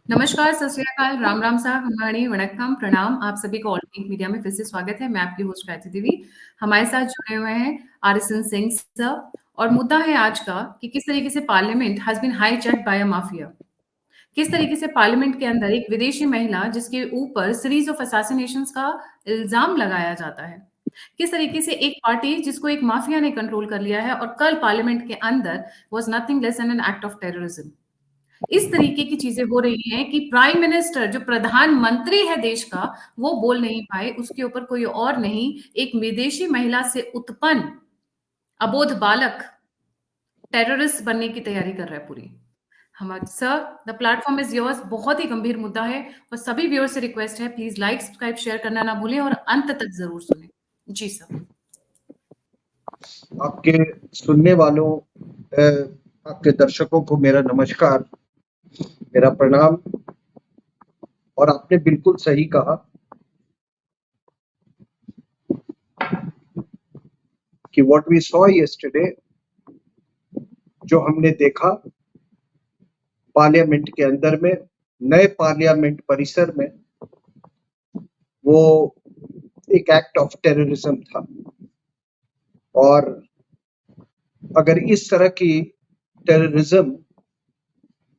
नमस्कार, सत श्री अकाल, राम राम साहब, हमारी वणक्कम, प्रणाम। आप सभी को ऑल इंडिया मीडिया में फिर से स्वागत है। मैं आपकी होस्ट गायत्री देवी। हमारे साथ जुड़े हुए हैं आरएसएन सिंह सर और मुद्दा है आज का कि किस तरीके से parliament has been hijacked by a mafia. किस तरीके से पार्लियामेंट के अंदर एक विदेशी महिला जिसके ऊपर सीरीज ऑफ असैसिनेशंस का इल्जाम लगाया जाता है। किस तरीके से एक पार्टी जिसको एक माफिया ने कंट्रोल कर लिया है और कल पार्लियामेंट के अंदर was nothing less than an act of terrorism. इस तरीके की चीजें हो रही हैं कि प्राइम मिनिस्टर जो प्रधानमंत्री है देश का वो बोल नहीं पाए, उसके ऊपर कोई और नहीं, एक विदेशी महिला से उत्पन्न अबोध बालक टेररिस्ट बनने की तैयारी कर रहा है पूरी। हम sir, the platform is yours. बहुत ही गंभीर मुद्दा है और सभी व्यूअर से रिक्वेस्ट है, प्लीज लाइक सब्सक्राइब शेयर करना ना भूलें और अंत तक जरूर सुने। जी सर। आपके सुनने वालों, आपके दर्शकों को मेरा नमस्कार, मेरा प्रणाम। और आपने बिल्कुल सही कहा कि व्हाट वी सॉ यस्टरडे, जो हमने देखा पार्लियामेंट के अंदर में, नए पार्लियामेंट परिसर में, वो एक एक्ट ऑफ टेररिज्म था। और अगर इस तरह की टेररिज्म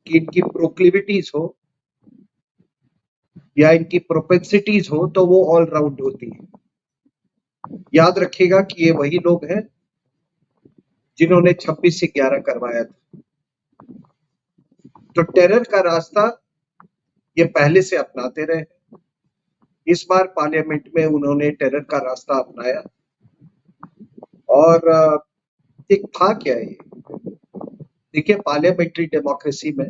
की इनकी प्रोक्लिविटीज हो या इनकी प्रोपेंसिटीज हो तो वो ऑल राउंड होती है। याद रखिएगा कि ये वही लोग हैं जिन्होंने 26 से 11 करवाया था। तो टेरर का रास्ता ये पहले से अपनाते रहे। इस बार पार्लियामेंट में उन्होंने टेरर का रास्ता अपनाया। और एक था क्या ये, देखिए पार्लियामेंट्री डेमोक्रेसी में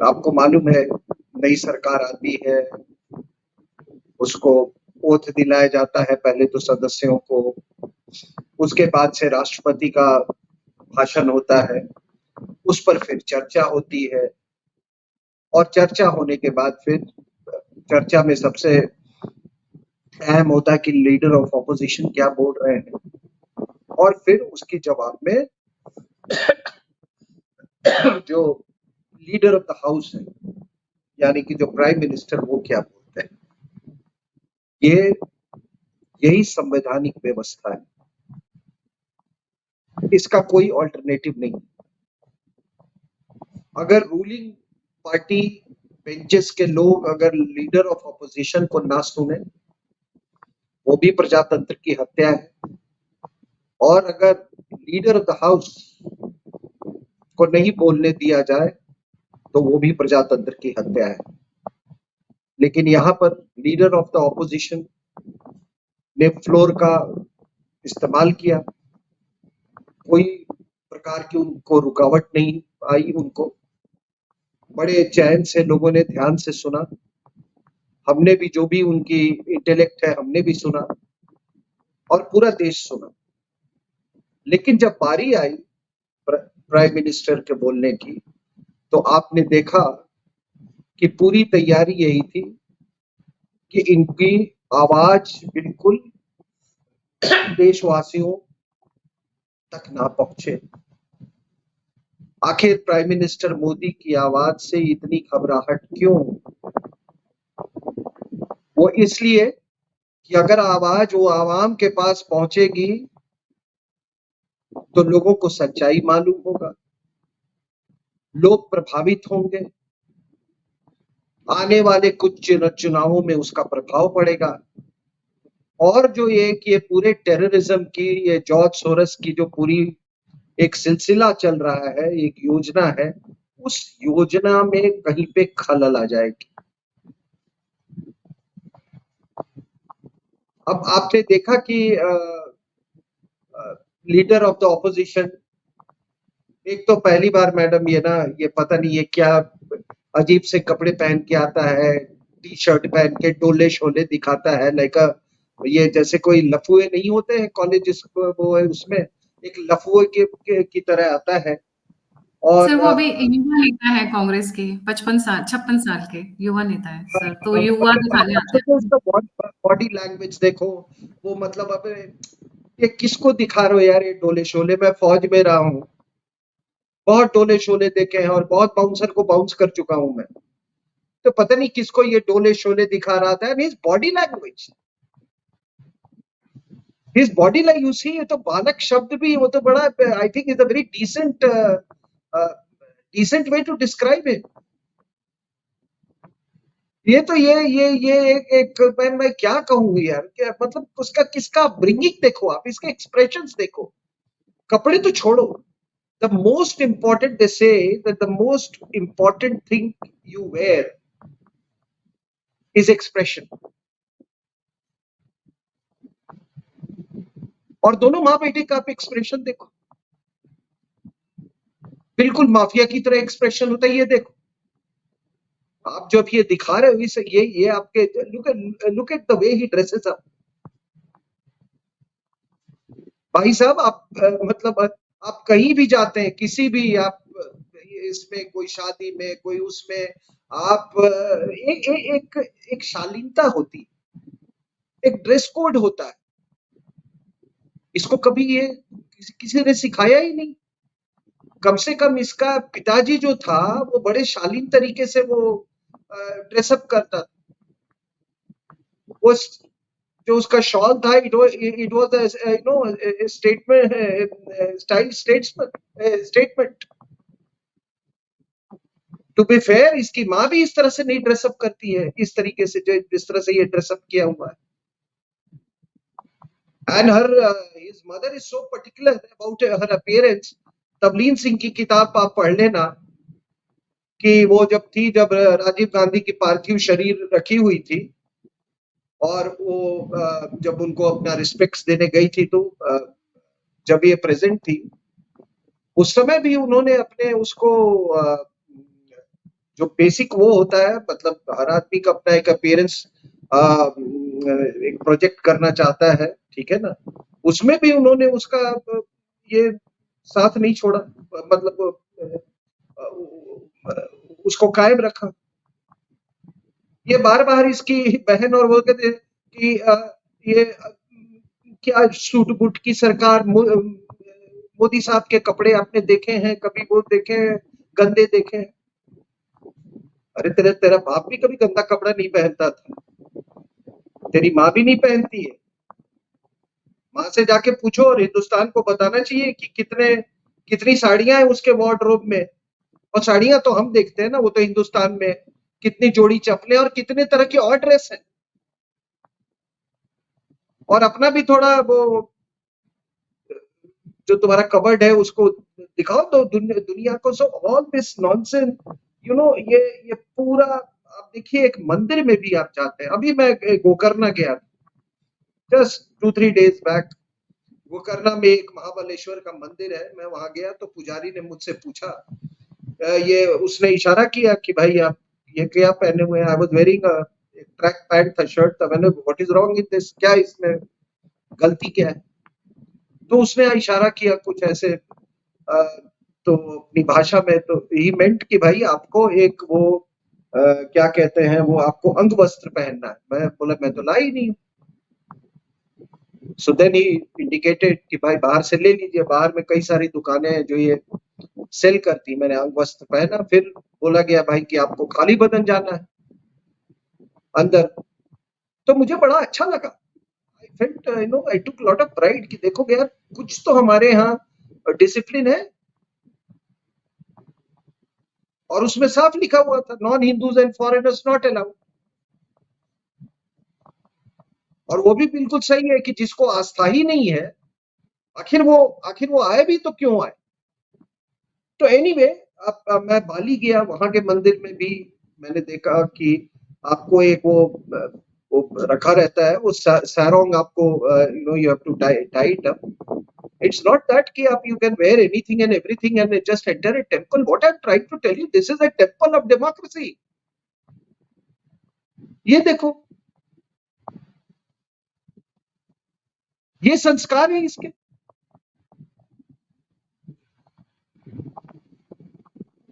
आपको मालूम है, नई सरकार आती है, उसको ओथ दिलाया जाता है पहले तो सदस्यों को, उसके बाद से राष्ट्रपति का भाषण होता है, उस पर फिर चर्चा होती है और चर्चा होने के बाद फिर चर्चा में सबसे अहम होता है कि लीडर ऑफ ऑपोजिशन क्या बोल रहे हैं और फिर उसके जवाब में जो लीडर ऑफ द हाउस है, यानी कि जो प्राइम मिनिस्टर, वो क्या बोलते हैं। यही संवैधानिक व्यवस्था है, इसका कोई ऑल्टरनेटिव नहीं। अगर रूलिंग पार्टी बेंचेस के लोग अगर लीडर ऑफ ऑपोजिशन को ना सुने, वो भी प्रजातंत्र की हत्या है। और अगर लीडर ऑफ द हाउस को नहीं बोलने दिया जाए तो वो भी प्रजातंत्र की हत्या है। लेकिन यहाँ पर लीडर ऑफ द ऑपोजिशन ने फ्लोर का इस्तेमाल किया, कोई प्रकार की उनको रुकावट नहीं आई, उनको बड़े चैन से लोगों ने ध्यान से सुना। हमने भी, जो भी उनकी इंटेलेक्ट है, हमने भी सुना और पूरा देश सुना। लेकिन जब बारी आई प्राइम मिनिस्टर के बोलने की, तो आपने देखा कि पूरी तैयारी यही थी कि इनकी आवाज बिल्कुल देशवासियों तक ना पहुंचे। आखिर प्राइम मिनिस्टर मोदी की आवाज से इतनी घबराहट क्यों? वो इसलिए कि अगर आवाज वो आवाम के पास पहुंचेगी तो लोगों को सच्चाई मालूम होगा, लोग प्रभावित होंगे, आने वाले कुछ चुनावों में उसका प्रभाव पड़ेगा। और जो ये पूरे टेररिज्म की, ये जॉर्ज सोरस की जो पूरी एक सिलसिला चल रहा है, एक योजना है, उस योजना में कहीं पे खलल आ जाएगी। अब आपने देखा कि लीडर ऑफ द ऑपोजिशन, एक तो पहली बार मैडम ये पता नहीं ये क्या अजीब से कपड़े पहन के आता है, टी शर्ट पहन के डोले शोले दिखाता है, लाइक ये जैसे कोई लफुए नहीं होते हैं कॉलेज, वो है उसमें एक लफुए की तरह आता है। और सर वो अभी युवा नेता है कांग्रेस के, 56 साल के युवा नेता है सर, तो युवा दिखाने आते हैं। बॉडी लैंग्वेज देखो, वो मतलब अब ये किसको दिखा रहे हो यार, ये डोले शोले, मैं फौज में रहा हूँ, बहुत डोले शोले देखे हैं और बहुत बाउंसर को बाउंस कर चुका हूं मैं, तो पता नहीं किसको ये डोले शोले दिखा रहा था। His body language, his body language, you see, ये तो बालक शब्द भी, वो तो बड़ा, I think is a very decent decent way to describe it. ये तो ये मैं क्या कहूँ यार, क्या मतलब उसका, किसका ब्रिंगिंग देखो आप, इसके एक्सप्रेशंस देखो, कपड़े तो छोड़ो। The most important, they say that the most important thing you wear is expression. और दोनों माँ बेटे का आप एक्सप्रेशन देखो, बिल्कुल माफिया की तरह एक्सप्रेशन होता है। ये देखो आप जो ये दिखा रहे हो, इस ये आपके, look at the way he dresses up. भाई साहब आप मतलब आप कहीं भी जाते हैं, किसी भी आप इसमें, कोई शादी में, कोई उसमें, आप एक शालीनता होती, एक ड्रेस कोड होता है। इसको कभी ये किसी ने सिखाया ही नहीं। कम से कम इसका पिताजी जो था वो बड़े शालीन तरीके से वो ड्रेसअप करता था। वो जो उसका शॉल था, it was you know statement, style statement. To be fair, इसकी माँ भी इस तरह से नहीं ड्रेसअप करती है, इस तरीके से, जो जिस तरह से ये ड्रेसअप किया हुआ है। And his mother is so particular about her appearance. Tavleen Singh की किताब आप पढ़ लेना, कि वो जब राजीव गांधी की पार्थिव शरीर रखी हुई थी और वो जब उनको अपना रिस्पेक्ट्स देने गई थी, तो जब ये प्रेजेंट थी, उस समय भी उन्होंने अपने उसको जो बेसिक वो होता है, मतलब हर आदमी का अपना एक अपीयरेंस एक प्रोजेक्ट करना चाहता है, ठीक है ना, उसमें भी उन्होंने उसका ये साथ नहीं छोड़ा, मतलब उसको कायम रखा। ये बार-बार इसकी बहन और वो कहते कि ये क्या सूट बूट की सरकार, मोदी साहब के कपड़े आपने देखे हैं कभी, वो देखे हैं, गंदे देखे हैं? अरे तेरा बाप भी कभी गंदा कपड़ा नहीं पहनता था, तेरी माँ भी नहीं पहनती है। माँ से जाके पूछो, और हिंदुस्तान को बताना चाहिए कि कितनी साड़ियां हैं उसके वार्डरोब में। और साड़ियां तो हम देखते हैं ना, वो तो हिंदुस्तान में कितनी जोड़ी चप्पलें और कितने तरह के और ड्रेस है। और अपना भी थोड़ा वो जो तुम्हारा कबर्ड है उसको दिखाओ तो दुनिया को। So all this nonsense, you know, ये पूरा आप देखिए, एक मंदिर में भी आप जाते हैं। अभी मैं गोकर्णा गया, जस्ट 2-3 डेज बैक। गोकर्णा में एक महाबलेश्वर का मंदिर है, मैं वहां गया तो पुजारी ने मुझसे पूछा, ये उसने इशारा किया कि भाई आप ये क्या पहने हुए हैं। I was wearing a track pant था, शर्ट था। मैंने, what is wrong in this, क्या इसमें गलती क्या है? तो उसने इशारा किया कुछ ऐसे, तो अपनी भाषा में, तो ही मेंट कि भाई आपको एक वो क्या कहते हैं, वो आपको अंग वस्त्र पहनना है। मैं बोला मैं तो ला ही नहीं हूँ। सो देन ही इंडिकेटेड कि भाई बाहर से ले लीजिए, बाहर में कई सारी दुकानें हैं जो ये सेल करती। मैंने अंग वस्त्र पहना, फिर बोला गया भाई कि आपको खाली बदन जाना है अंदर। तो मुझे बड़ा अच्छा लगा। I felt, you know, I took lot of pride कि देखो यार, कुछ तो हमारे यहाँ डिसिप्लिन है। और उसमें साफ लिखा हुआ था, non Hindus and foreigners not allowed. और वो भी बिल्कुल सही है कि जिसको आस्था ही नहीं है, आखिर वो आए भी तो क्यों आए? तो एनीवे, अब मैं बाली गया, वहां के मंदिर में भी मैंने देखा कि आपको एक वो रखा रहता है, वो सारोंग आपको, you know, you have to tie it up. It's not that कि आप you can wear anything and everything and just enter a temple. What I am trying to tell you, this is a temple of democracy. ये देखो, ये संस्कार है इसके।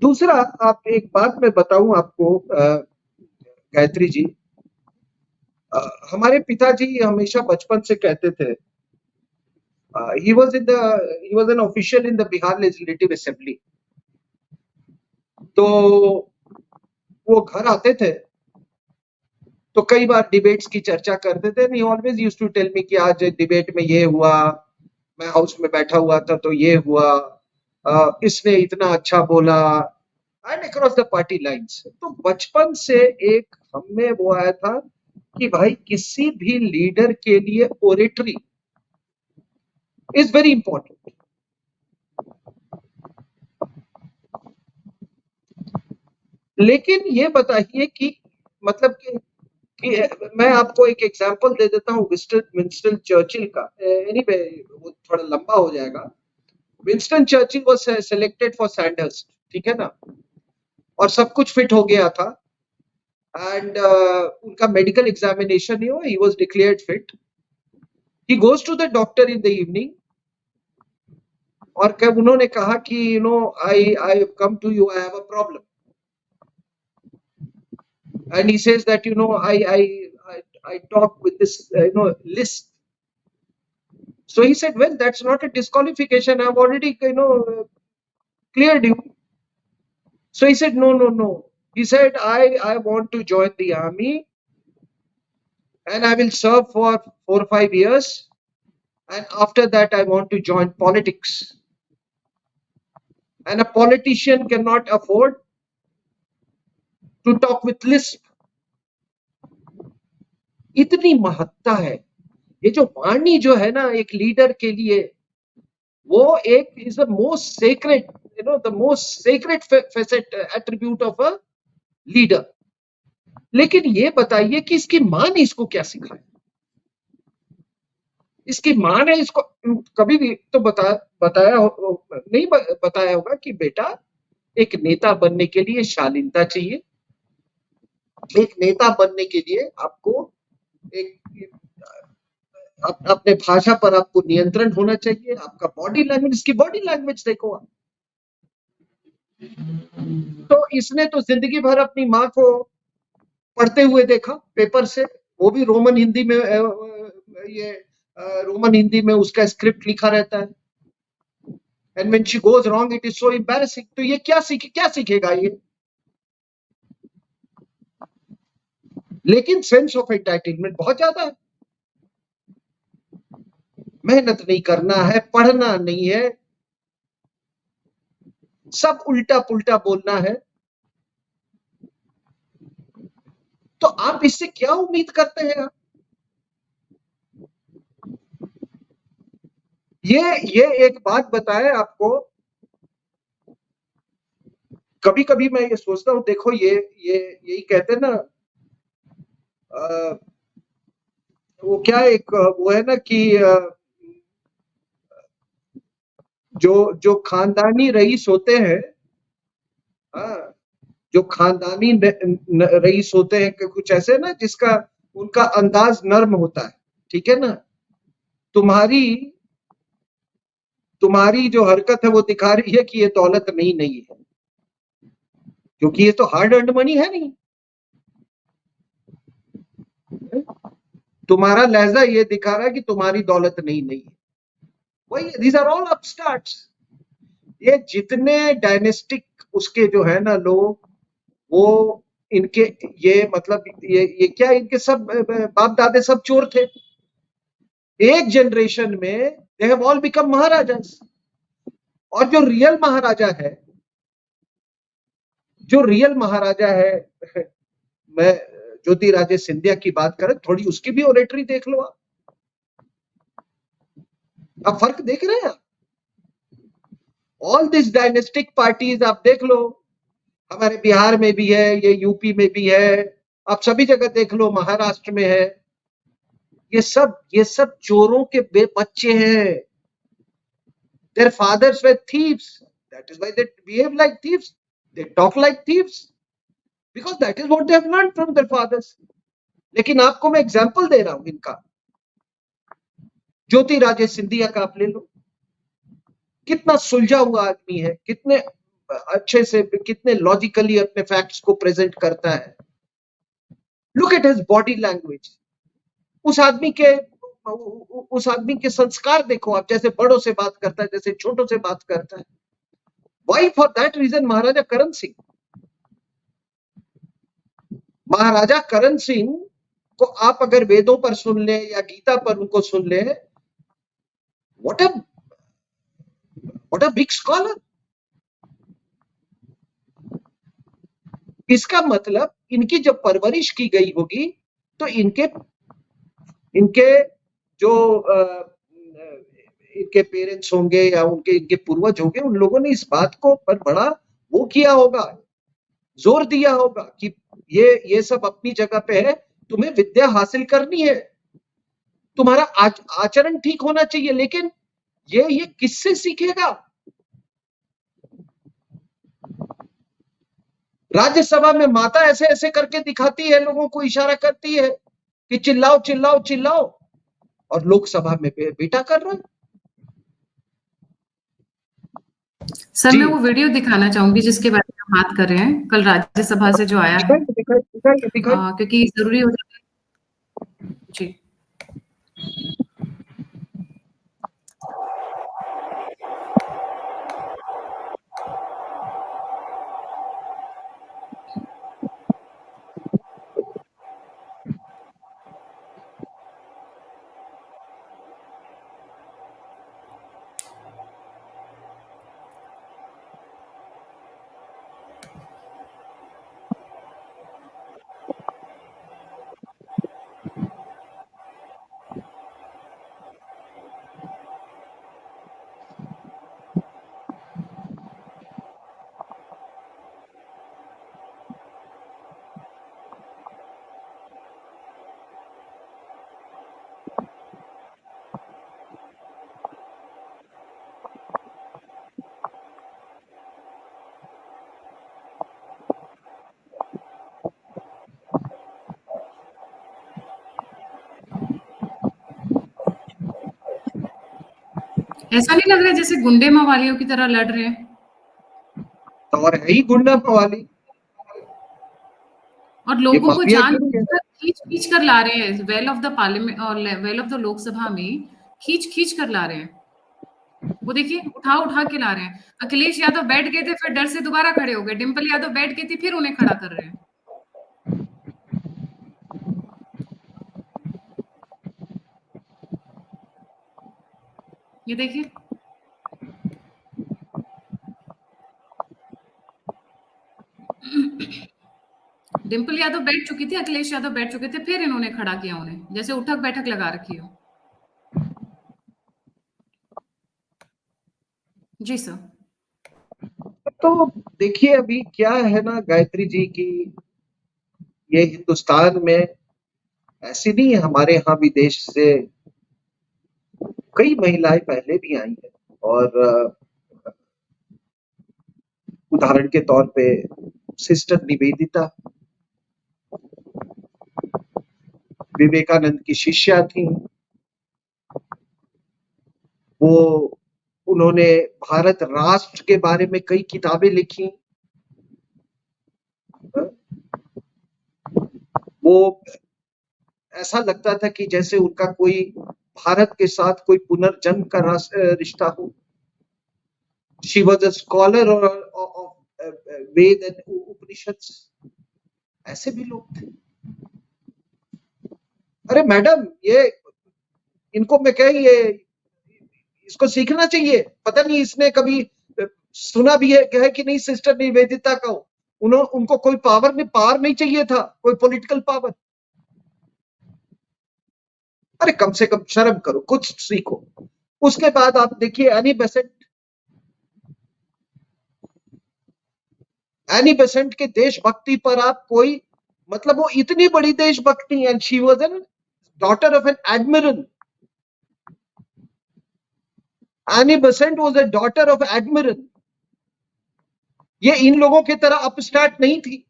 दूसरा, आप एक बात मैं बताऊं आपको, गायत्री जी, हमारे पिताजी हमेशा बचपन से कहते थे, he was an official in the Bihar Legislative Assembly, तो वो घर आते थे तो कई बार डिबेट्स की चर्चा करते थे। He always used to tell me कि आज डिबेट में ये हुआ, मैं हाउस में बैठा हुआ था तो ये हुआ, इसने इतना अच्छा बोला, and across the party lines. तो बचपन से एक हम में वो आया था कि भाई किसी भी लीडर के लिए ओरेटरी इज वेरी इंपॉर्टेंट। लेकिन ये बताइए कि मतलब कि मैं आपको एक एग्जांपल दे देता हूँ विंस्टन चर्चिल का। एनीवे वो थोड़ा लंबा हो जाएगा। Winston Churchill was selected for Sanders, ठीक है ना, और सब कुछ फिट हो गया था एंड उनका medical examination he was declared fit. He goes to the doctor in the evening और कब उन्होंने कहा कि I come to you, I have a problem, and he says that I talk with this list. So he said, well, that's not a disqualification, I've already cleared you. So he said, no, he said, I want to join the army and I will serve for 4 or 5 years, and after that I want to join politics, and a politician cannot afford to talk with lisp. इतनी महत्ता है ये जो वाणी जो है ना एक leader के लिए, वो एक is the most sacred the most sacred facet attribute of a leader. लेकिन ये बताइए कि इसकी माँ ने इसको क्या सिखाया? इसकी माँ ने इसको कभी भी तो बताया नहीं बताया होगा कि बेटा एक नेता बनने के लिए शालीनता चाहिए, एक नेता बनने के लिए आपको एक अपने भाषा पर आपको नियंत्रण होना चाहिए, आपका बॉडी लैंग्वेज, इसकी बॉडी लैंग्वेज देखो आप। तो इसने तो जिंदगी भर अपनी माँ को पढ़ते हुए देखा पेपर से, वो भी रोमन हिंदी में, ये रोमन हिंदी में उसका स्क्रिप्ट लिखा रहता है। And when she goes wrong it is so embarrassing. तो ये क्या सीखेगा ये? लेकिन सेंस ऑफ एंटाइटलमेंट बहुत ज्यादा है। मेहनत नहीं करना है, पढ़ना नहीं है, सब उल्टा पुल्टा बोलना है। तो आप इससे क्या उम्मीद करते हैं? आप ये एक बात बताए आपको, कभी कभी मैं ये सोचता हूं, देखो ये यही कहते हैं ना, वो क्या एक वो है ना कि जो खानदानी रईस होते हैं, जो खानदानी रईस होते हैं कुछ ऐसे ना जिसका उनका अंदाज नर्म होता है, ठीक है ना, तुम्हारी जो हरकत है वो दिखा रही है कि ये दौलत नहीं है, क्योंकि ये तो हार्ड अर्न्ड मनी है नहीं। तुम्हारा लहजा ये दिखा रहा है कि तुम्हारी दौलत नहीं है। वही दीज आर ऑल अपस्टार्ट्स। ये जितने डायनेस्टिक उसके जो है ना लोग, वो इनके ये मतलब ये क्या, इनके सब बाप दादे सब चोर थे। एक जनरेशन में दे हैव ऑल बिकम महाराजास। और जो रियल महाराजा है मैं ज्योतिरादित्य सिंधिया की बात करें, थोड़ी उसकी भी ओरेटरी देख लो आप। अब फर्क देख रहे हैं? ऑल दिस डायनेस्टिक पार्टीज आप देख लो, हमारे बिहार में भी है, ये यूपी में भी है, आप सभी जगह देख लो, महाराष्ट्र में है। ये सब चोरों के बच्चे हैं। Their fathers were thieves. That is why they behave like thieves. They talk like thieves. Because that is what they have learned from their fathers. लेकिन आपको मैं एग्जाम्पल दे रहा हूं इनका। ज्योतिरादित्य सिंधिया का आप ले लो, कितना सुलझा हुआ आदमी है, कितने अच्छे से, कितने लॉजिकली अपने फैक्ट्स को प्रेजेंट करता है। Look at his body language. उस आदमी के संस्कार देखो आप, जैसे बड़ों से बात करता है, जैसे छोटों से बात करता है। Why? For that reason, महाराजा करण सिंह, महाराजा करण सिंह को आप अगर वेदों पर सुन ले या गीता पर उनको सुन ले, व्हाट अ बिग स्कॉलर। इसका मतलब इनकी जब परवरिश की गई होगी तो इनके जो इनके पेरेंट्स होंगे या इनके पूर्वज होंगे, उन लोगों ने इस बात को पर बड़ा वो किया होगा, जोर दिया होगा कि ये सब अपनी जगह पे है, तुम्हें विद्या हासिल करनी है, तुम्हारा आचरण ठीक होना चाहिए। लेकिन ये किससे सीखेगा? राज्यसभा में माता ऐसे ऐसे करके दिखाती है, लोगों को इशारा करती है कि चिल्लाओ चिल्लाओ चिल्लाओ, और लोकसभा में बेटा कर रहा है। सर मैं वो वीडियो दिखाना चाहूंगी जिसके बारे में हम बात कर रहे हैं, कल राज्यसभा से जो आया है, क्योंकि जरूरी हो जाता है जी। ऐसा नहीं लग रहा है जैसे गुंडे मवालियों की तरह लड़ रहे हैं? और है ही गुंडा मवाली, और लोगों को खींच कर ला रहे हैं वेल ऑफ द पार्लियामेंट और वेल ऑफ द लोकसभा में, खींच कर ला रहे हैं। वो देखिए उठा के ला रहे हैं। अखिलेश यादव बैठ गए थे, फिर डर से दोबारा खड़े हो गए। डिम्पल यादव बैठ गई थी, फिर उन्हें खड़ा कर रहे हैं। ये देखिए, डिम्पल यादव बैठ चुकी थी, अखिलेश यादव बैठ चुके थे, फिर इन्होंने खड़ा किया उन्हें, जैसे उठक बैठक लगा रखी हो। जी सर। तो देखिए अभी क्या है ना गायत्री जी की, ये हिंदुस्तान में ऐसी नहीं है, हमारे यहाँ विदेश से कई महिलाएं पहले भी आई हैं, और उदाहरण के तौर पे सिस्टर निवेदिता विवेकानंद की शिष्या थी। वो उन्होंने भारत राष्ट्र के बारे में कई किताबें लिखी। वो ऐसा लगता था कि जैसे उनका कोई भारत के साथ कोई पुनर्जन्म का रिश्ता हो। She was a scholar of Veda and Upanishad. ऐसे भी लोग थे। अरे मैडम, ये इनको मैं कह, ये इसको सीखना चाहिए। पता नहीं इसने कभी सुना भी है कि नहीं सिस्टर निवेदिता का। उनको कोई पावर नहीं चाहिए था, कोई पॉलिटिकल पावर। अरे कम से कम शर्म करो, कुछ सीखो। उसके बाद आप देखिए एनी बेसेंट के देशभक्ति पर आप कोई, मतलब वो इतनी बड़ी देशभक्ति, and she was an daughter of an admiral. Annie Besant was a daughter of admiral. ये इन लोगों की तरह अपस्टार्ट नहीं थी।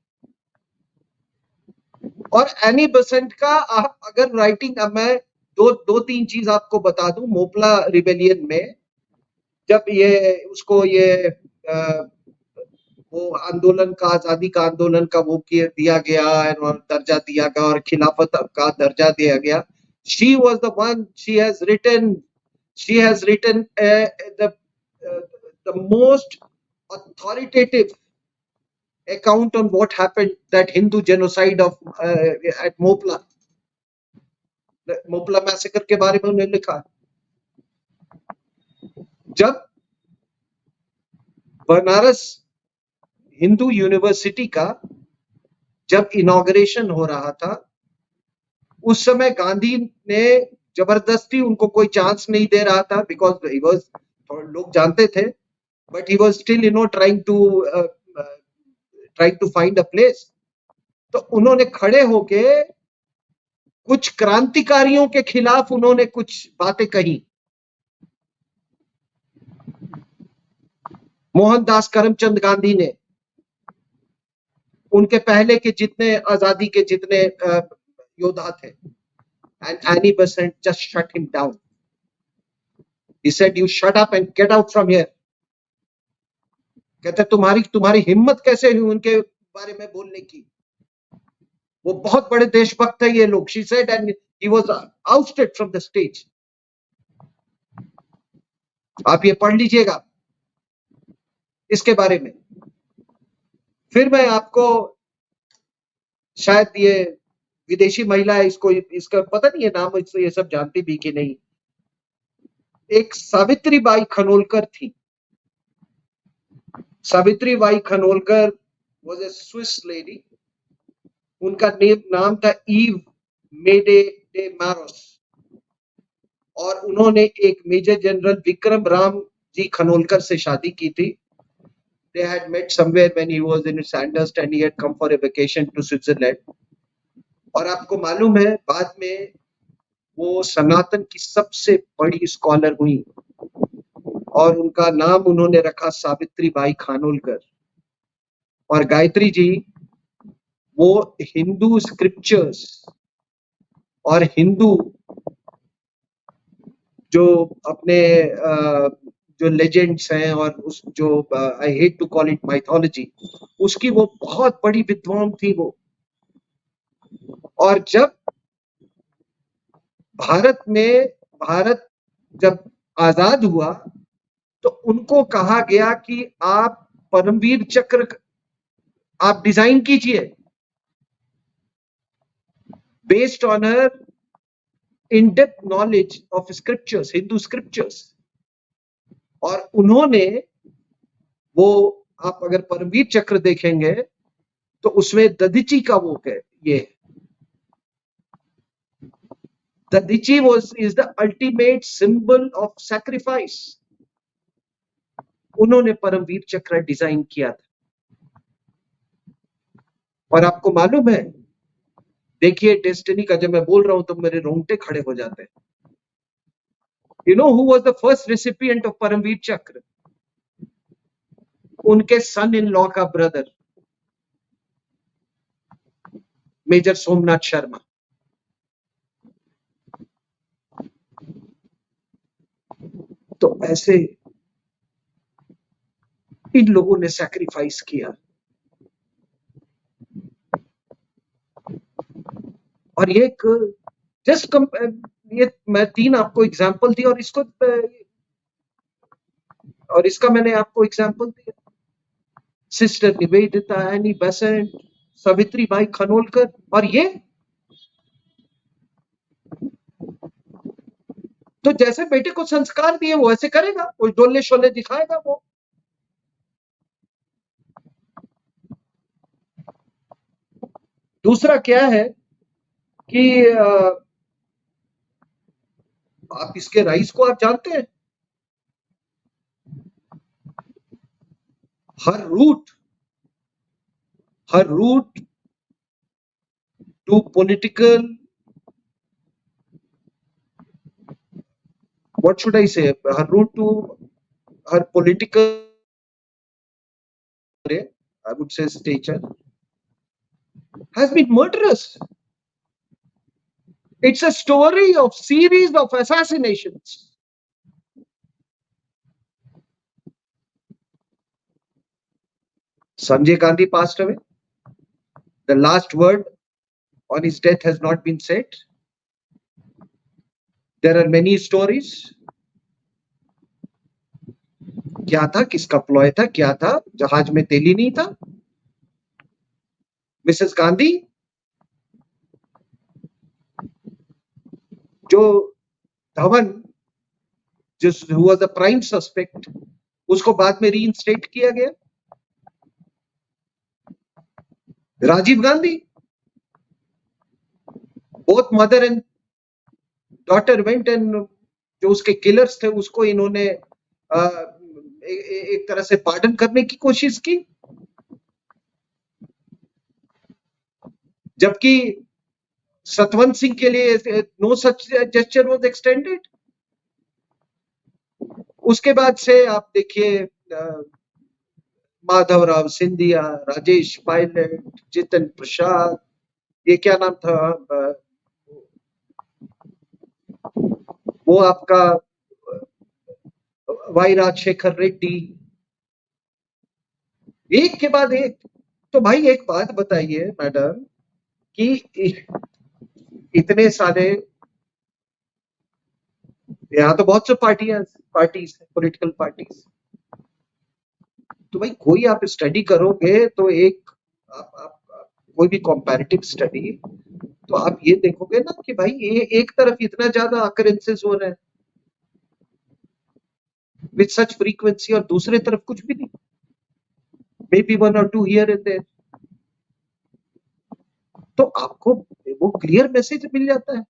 और एनी बेसेंट का अगर राइटिंग, अब मैं दो तीन चीज आपको बता दूं। मोपला रिबेलियन में जब वो आंदोलन का, आजादी का आंदोलन का वो दिया गया और दर्जा दिया गया और खिलाफत का दर्जा दिया गया, she was the one, she has written the most authoritative account on what happened, that Hindu genocide of at Mopla. Moplah massacre के बारे में उन्होंने लिखा। जब बनारस हिंदू यूनिवर्सिटी का जब इनॉग्रेशन हो रहा था, उस समय गांधी ने जबरदस्ती उनको कोई चांस नहीं दे रहा था, बिकॉज ही वाज, लोग जानते थे, but he was still trying to find a place. तो उन्होंने खड़े होके कुछ क्रांतिकारियों के खिलाफ उन्होंने कुछ बातें कही। मोहनदास करमचंद गांधी ने, उनके पहले के जितने आजादी के जितने योद्धा थे, and Annie Besant just shut him down. He said, "You shut up and get out from here." कहते तुम्हारी हिम्मत कैसे हुई उनके बारे में बोलने की? वो बहुत बड़े देशभक्त है ये लोग। She said, and he was ousted from the stage. आप ये पढ़ लीजिएगा इसके बारे में। फिर मैं आपको, शायद ये विदेशी महिला है, इसका पता नहीं है नाम, ये सब जानती भी कि नहीं। एक सावित्रीबाई खनोलकर थी। Savitribai खनोलकर was a Swiss lady. उनका नाम था ईव मेडे डे मैरोस, और उन्होंने एक मेजर जनरल विक्रम राम जी खनोलकर से शादी की थी। They had met somewhere when he was in Sandhurst and he had come for a vacation to Switzerland. और आपको मालूम है, बाद में वो सनातन की सबसे बड़ी स्कॉलर हुई, और उनका नाम उन्होंने रखा सावित्रीबाई खानोलकर। और गायत्री जी वो हिंदू स्क्रिप्चर्स और हिंदू जो अपने जो लेजेंड्स हैं, और उस जो I hate to call it mythology, उसकी वो बहुत बड़ी विद्वान थी वो। और जब भारत जब आजाद हुआ, तो उनको कहा गया कि आप परमवीर चक्र आप डिजाइन कीजिए based on her in depth knowledge of scriptures, Hindu scriptures. और उन्होंने वो, आप अगर परमवीर चक्र देखेंगे तो उसमें दधीची का वो है, ये Dadhichi is the ultimate symbol of sacrifice. उन्होंने परमवीर चक्र डिजाइन किया था। और आपको मालूम है, देखिए डेस्टिनी का, जब मैं बोल रहा हूं तो मेरे रोंगटे खड़े हो जाते हैं। You know who was the first recipient of Paramvir चक्र? उनके सन इन लॉ का ब्रदर मेजर सोमनाथ शर्मा। तो ऐसे इन लोगों ने सैक्रिफाइस किया। और ये एक जस्ट ये मैं 3 आपको एग्जांपल दी, और इसका मैंने आपको एग्जांपल दिया। Sister Nivedita, Annie Besant, Savitribai Khanolkar. और ये तो जैसे बेटे को संस्कार दिए वो ऐसे करेगा, वो डोले शोले दिखाएगा वो। दूसरा क्या है कि आप इसके राइज को आप जानते हैं, her route to political, what should I say, her route to her political, I would say, stature has been murderous. It's a story of series of assassinations. Sanjay Gandhi passed away. The last word on his death has not been said. There are many stories. क्या था, किसका ploy था, क्या था, जहाज में तेल ही नहीं था। मिसेस गांधी जो धवन जिस who was the prime suspect, उसको बाद में रीइंस्टेट किया गया। Rajiv Gandhi, both mother and daughter went and जो उसके किलर्स थे उसको इन्होंने एक तरह से पार्डन करने की कोशिश की, जबकि सतवंत सिंह के लिए no such gesture was extended. उसके बाद से आप देखिए माधवराव सिंधिया, राजेश पायलट, जितन प्रसाद, ये क्या नाम था वो आपका वाई राजशेखर रेड्डी, एक के बाद एक। तो भाई एक बात बताइए मैडम कि इतने सारे, यहाँ तो बहुत से पार्टीज पॉलिटिकल पार्टीज, तो भाई कोई आप स्टडी करोगे तो आप कोई भी कंपैरेटिव स्टडी, तो आप ये देखोगे ना कि भाई ये एक तरफ इतना ज्यादा अकरेंसेस हो रहे हैं विद सच फ्रीक्वेंसी और दूसरे तरफ कुछ भी नहीं, maybe 1 or 2 here and there. तो आपको वो क्लियर मैसेज मिल जाता है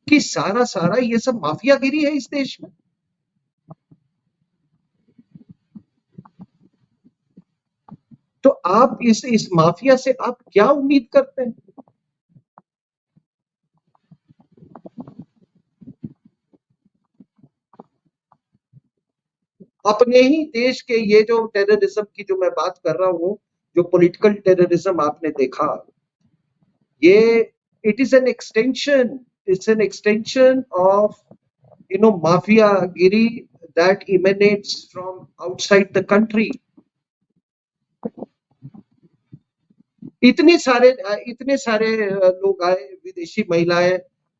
कि सारा ये सब माफियागिरी है इस देश में। तो आप इस माफिया से आप क्या उम्मीद करते हैं? अपने ही देश के ये जो टेररिज्म की जो मैं बात कर रहा हूं, जो पॉलिटिकल टेररिज्म आपने देखा, ये it is an extension, it's an extension of माफियागिरी that emanates from outside the country. इतने सारे लोग आए, विदेशी महिलाएं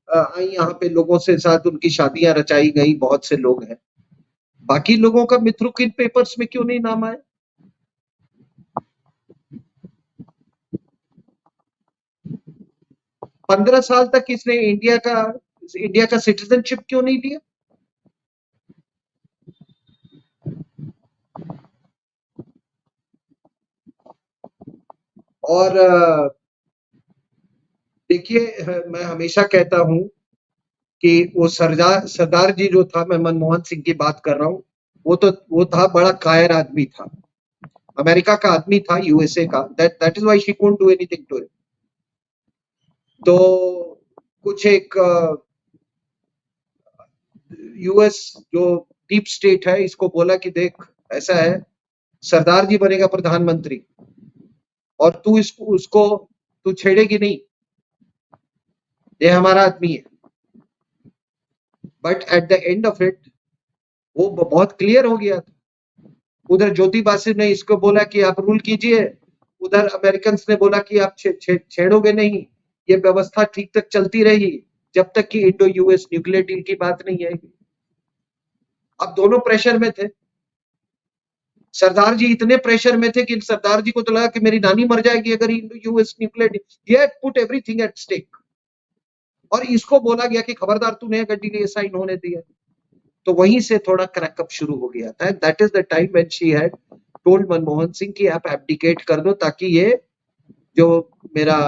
आई यहाँ पे, लोगों से साथ उनकी शादियां रचाई गई, बहुत से लोग हैं। बाकी लोगों का मित्रों के पेपर्स में क्यों नहीं नाम आया? पंद्रह साल तक इसने इंडिया का सिटीजनशिप क्यों नहीं लिया? और देखिए मैं हमेशा कहता हूं कि वो सरदार जी जो था, मैं मनमोहन सिंह की बात कर रहा हूं, वो था बड़ा कायर आदमी था, अमेरिका का आदमी था, यूएसए का। That is why she couldn't do anything to it. तो कुछ एक यूएस जो डीप स्टेट है, इसको बोला कि देख ऐसा है, सरदार जी बनेगा प्रधानमंत्री और तू उसको तू छेड़ेगी नहीं, ये हमारा आदमी है। But at the end of it वो बहुत क्लियर हो गया था। उधर ज्योति बासु ने इसको बोला कि आप रूल कीजिए, उधर अमेरिकन ने बोला कि आप छेड़ोगे नहीं, ये व्यवस्था ठीक तक चलती रही जब तक कि इंडो यूएस न्यूक्लियर डील की बात नहीं आएगी। अब दोनों प्रेशर में थे। सरदार जी इतने प्रेशर में थे कि सरदार जी को तो लगा कि मेरी नानी मर जाएगी अगर इंडो यूएस न्यूक्लियर डील, ये पुट एवरीथिंग एट स्टेक। और इसको बोला गया कि खबरदार तूने अगर डील साइन होने दिया। तो वहीं से थोड़ा क्रैकअप शुरू हो गया था। That is the time when she had told Manmohan Singh कि आप एब्डिकेट कर दो, ताकि ये जो मेरा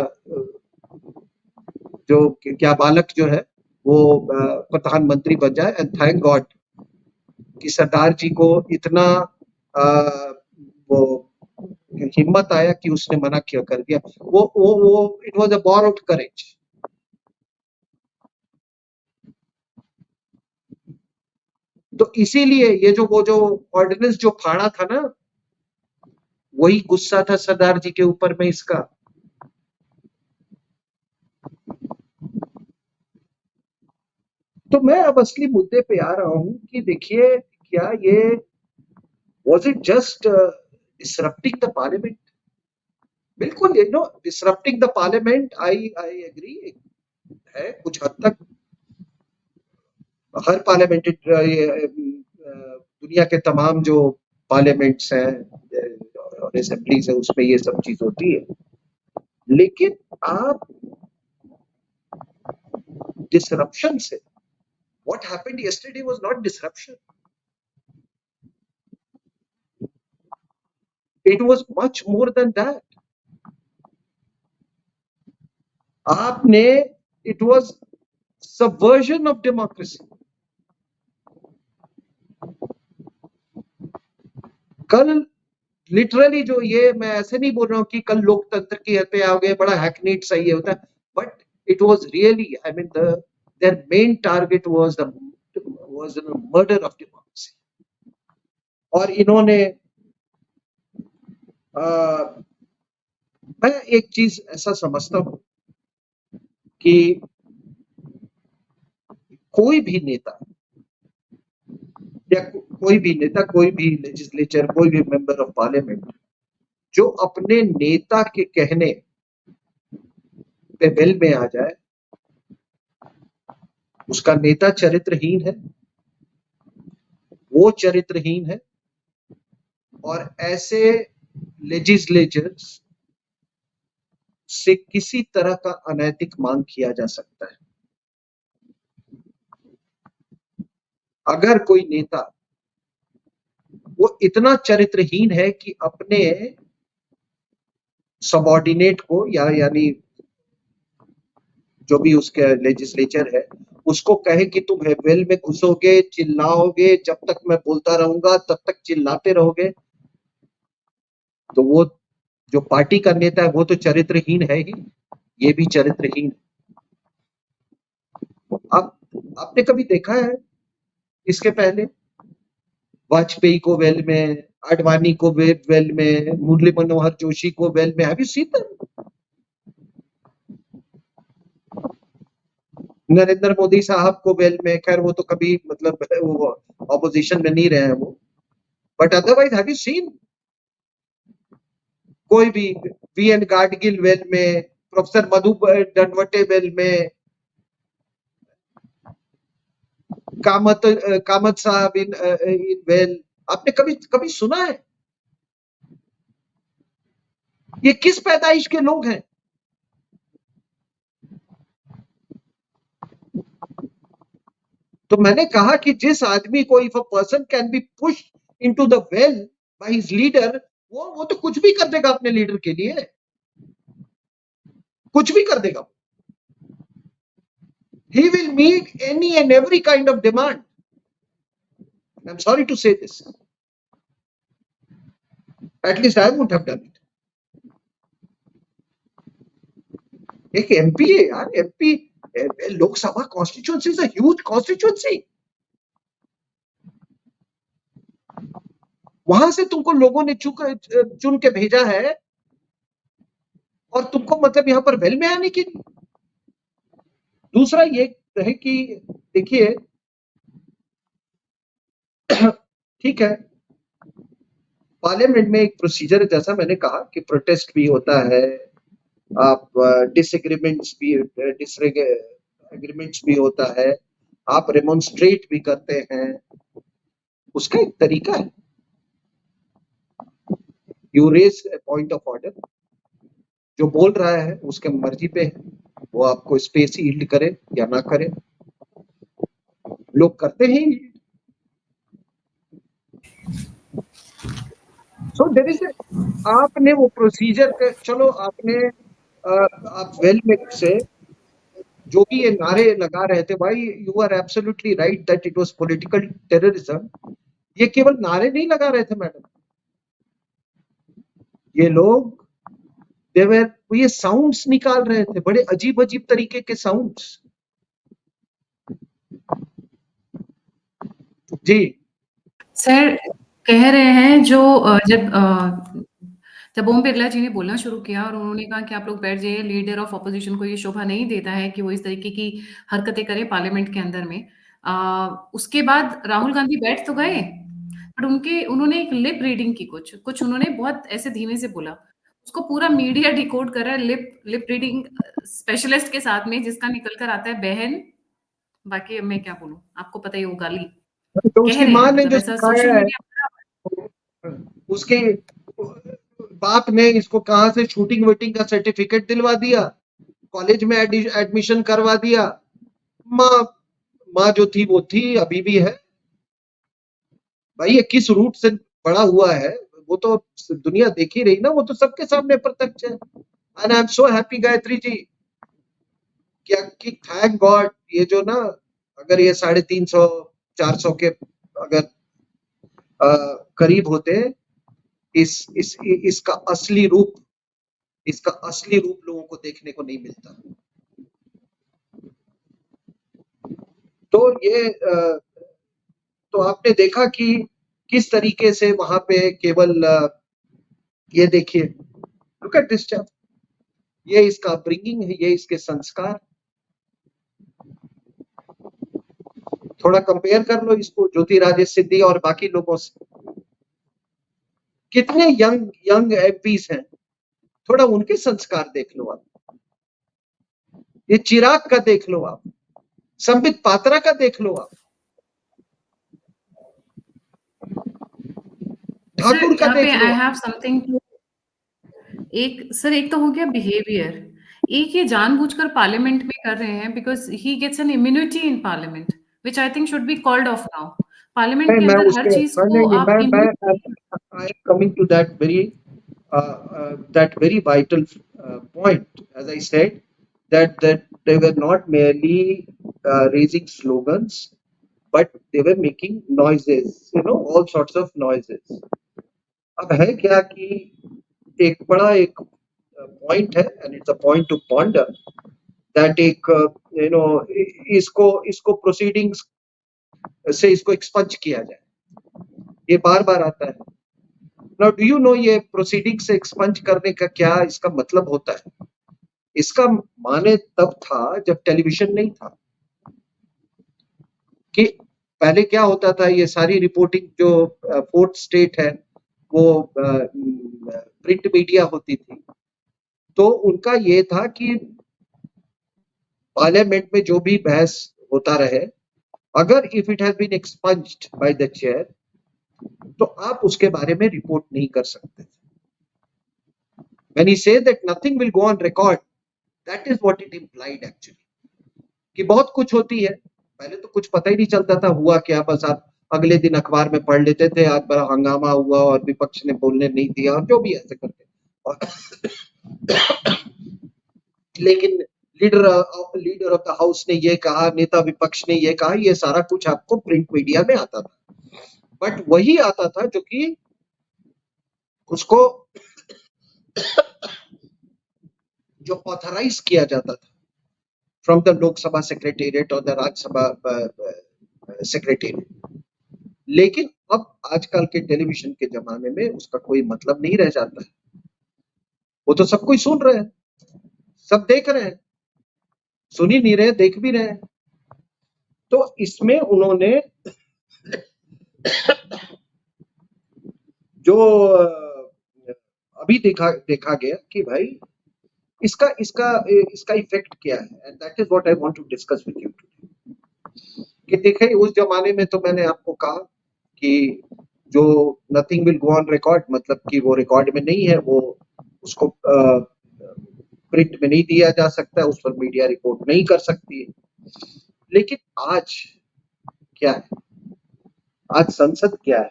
जो क्या बालक जो है वो प्रधानमंत्री बन जाए। एंड थैंक गॉड कि सरदार जी को इतना वो हिम्मत आया कि उसने मना किया कर दिया। वो इट वाज अ बोरोड करेज। तो इसीलिए ये वो जो ऑर्डिनेंस जो फाड़ा था ना, वही गुस्सा था सरदार जी के ऊपर में इसका। तो मैं अब असली मुद्दे पे आ रहा हूं कि देखिए, क्या ये was it just disrupting the parliament? बिल्कुल, disrupting the parliament, I agree है कुछ हद तक। हर पार्लियामेंट दुनिया के तमाम जो पार्लियामेंट्स हैं, और असेंबलीज है उसमें ये सब चीज होती है, लेकिन आप डिसरप्शन से, what happened yesterday was not disruption, it was much more than that. आपने, it was subversion of democracy. कल लिटरली जो ये, मैं ऐसे नहीं बोल रहा हूं कि कल लोकतंत्र की हत्या हो गए, बड़ा हैकनीट सही होता है, but it was really, I mean their main target was the murder of democracy. और इन्होंने मैं एक चीज ऐसा समझता हूं कि कोई भी नेता या कोई भी नेता, कोई भी लेजिस्लेचर, कोई भी मेंबर ऑफ पार्लियामेंट जो अपने नेता के कहने पे वेल में आ जाए, उसका नेता चरित्रहीन है, वो चरित्रहीन है. और ऐसे लेजिस्लेचर्स से किसी तरह का अनैतिक मांग किया जा सकता है. अगर कोई नेता वो इतना चरित्रहीन है कि अपने सबऑर्डिनेट को, या यानी जो भी उसके लेजिस्लेचर है, उसको कहे कि तुम वेल में घुसोगे, चिल्लाओगे, जब तक मैं बोलता रहूंगा तब तक चिल्लाते रहोगे, तो वो जो पार्टी का नेता है वो तो चरित्रहीन है ही, ये भी चरित्रहीन. आप आपने कभी देखा है इसके पहले वाजपेयी को वेल में, आडवाणी को वेल में, मुरली मनोहर जोशी को वेल में? Have you seen that? Narendra Modi साहब को वेल में, खैर वो तो कभी मतलब वो ऑपोजिशन में नहीं रहे हैं वो, but otherwise have you seen कोई भी? वी एन गाडगिल वेल में, प्रोफेसर मधु दंडवटे वेल में, कामत साहब इन वेल, आपने कभी कभी सुना है? ये किस पैदाइश के लोग हैं? तो मैंने कहा कि जिस आदमी को, if a person can be push into the well by his leader, वो तो कुछ भी कर देगा अपने लीडर के लिए, कुछ भी कर देगा. He will meet any and every kind of demand. I'm sorry to say this. At least I wouldn't have done it. एक एमपी है यार, MP Lok Sabha constituency is a huge constituency. वहां से तुमको लोगों ने चुन के भेजा है, और तुमको मतलब यहां पर वेल में आने की. दूसरा ये है कि देखिए, ठीक है, पार्लियामेंट में एक प्रोसीजर है, जैसा मैंने कहा कि प्रोटेस्ट भी होता है, आप डिसएग्रीमेंट्स भी होता है, आप रेमोन्स्ट्रेट भी करते हैं, उसका एक तरीका है. You raise a point of order, जो बोल रहा है उसके मर्जी पे है, वो आपको स्पेस यील्ड करे या ना करे, लोग करते हैं. सो देयर इज, आपने वो प्रोसीजर, चलो आपने आप वेल में से जो भी ये नारे लगा रहे थे, भाई you are absolutely right that it was political terrorism. ये केवल नारे नहीं लगा रहे थे मैडम, ये लोग देवर, ये साउंड्स निकाल रहे थे, बड़े अजीब अजीब तरीके के साउंड्स. जी सर कह रहे हैं जो जब ओम बिरला जी ने बोलना शुरू किया और उन्होंने कहा कि आप लोग बैठ जाइए, लीडर ऑफ ऑपोजिशन को ये शोभा नहीं देता है कि वो इस तरीके की हरकतें करे पार्लियामेंट के अंदर में. उसके बाद राहुल गांधी बैठ तो गए, बट उन्होंने एक लिप रीडिंग की, कुछ कुछ उन्होंने बहुत ऐसे धीमे से बोला, उसको पूरा मीडिया डिकोड कर रहा है लिप लिप रीडिंग स्पेशलिस्ट के साथ में, जिसका निकल कर आता है बहन. बाकी अब मैं क्या बोलूं, आपको पता ही वो गाली तो कह उसकी रहे हैं, माँ ने मतलब जो ऐसा सिखाया सोशल है, मीडिया. उसके बाप ने इसको कहां से शूटिंग वूटिंग का सर्टिफिकेट दिलवा दिया, कॉलेज में एडमिशन करवा दिया। माँ माँ जो थी वो थी, अभी भी है भाई। ये किस रूट से बड़ा हुआ है वो तो दुनिया देख ही रही ना, वो तो सबके सामने प्रत्यक्ष है। And I am so happy Gayatri ji, क्या कि थैंक गॉड ये जो ना, अगर ये 350 400 के अगर करीब होते, इसका असली रूप, लोगों को देखने को नहीं मिलता। तो ये तो आपने देखा कि किस तरीके से वहां पे केवल ये देखिए, लुक एट दिस चाइल्ड, ये इसका अपब्रिंगिंग है, ये इसके संस्कार। थोड़ा कंपेयर कर लो इसको ज्योतिरादित्य सिंधिया और बाकी लोगों से। कितने यंग यंग एमपीस हैं, थोड़ा उनके संस्कार देख लो आप। ये चिराग का देख लो आप, संबित पात्रा का देख लो आप, सर ठाकुर का यहाँ पे देख लो आई आप। Have something to. एक तो हो गया बिहेवियर, एक ये जानबूझकर पार्लियामेंट में कर रहे हैं because he gets an immunity in parliament which I think should be called off now. Parliament के मैं अंदर हर उसके चीज को नहीं, आप मैं immunity. I am coming to that very vital point. As I said, that they were not merely raising slogans, but they were making noises, all sorts of noises. अब है क्या कि एक बड़ा एक पॉइंट है, and it's a point two ponder, that एक इसको इसको प्रोसीडिंग्स से इसको एक्सपंज किया जाए। ये बार बार आता है। नाउ डू यू नो ये प्रोसीडिंग से एक्सपंज करने का क्या इसका मतलब होता है? इसका माने तब था जब टेलीविजन नहीं था, कि पहले क्या होता था, ये सारी रिपोर्टिंग जो फोर्थ स्टेट है वो प्रिंट मीडिया होती थी, तो उनका ये था कि पार्लियामेंट में जो भी बहस होता रहे, अगर if it has been expunged by the chair, तो आप उसके बारे में रिपोर्ट नहीं कर सकते। When he said that nothing will go on record, that is what it implied actually, कि बहुत कुछ होती है। पहले तो कुछ पता ही नहीं चलता था हुआ क्या, बस आप अगले दिन अखबार में पढ़ लेते थे, आज बड़ा हंगामा हुआ और विपक्ष ने बोलने नहीं दिया और जो भी ऐसे करते। और लेकिन लीडर ऑफ द हाउस ने ये कहा, नेता विपक्ष ने ये कहा, ये सारा कुछ आपको प्रिंट मीडिया में आता था। बट वही आता था जो कि उसको जो ऑथराइज किया जाता था फ्रॉम द लोकसभा सेक्रेटेरिएट और द राज्यसभा सेक्रेटेरिएट। लेकिन अब आजकल के टेलीविजन के जमाने में उसका कोई मतलब नहीं रह जाता है। वो तो सब कुछ सुन रहे हैं, सब देख रहे हैं, सुन ही नहीं रहे, देख भी रहे हैं। तो इसमें उन्होंने जो अभी देखा गया कि भाई इसका इसका इसका इफेक्ट क्या है, and that is what I want to discuss with you today. कि देखिए उस जमाने में तो मैंने आपको कहा कि जो nothing will go on record, मतलब कि वो रिकॉर्ड में नहीं है, वो उसको प्रिंट में नहीं दिया जा सकता, उस पर मीडिया रिपोर्ट नहीं कर सकती है। लेकिन आज क्या है, आज संसद क्या है?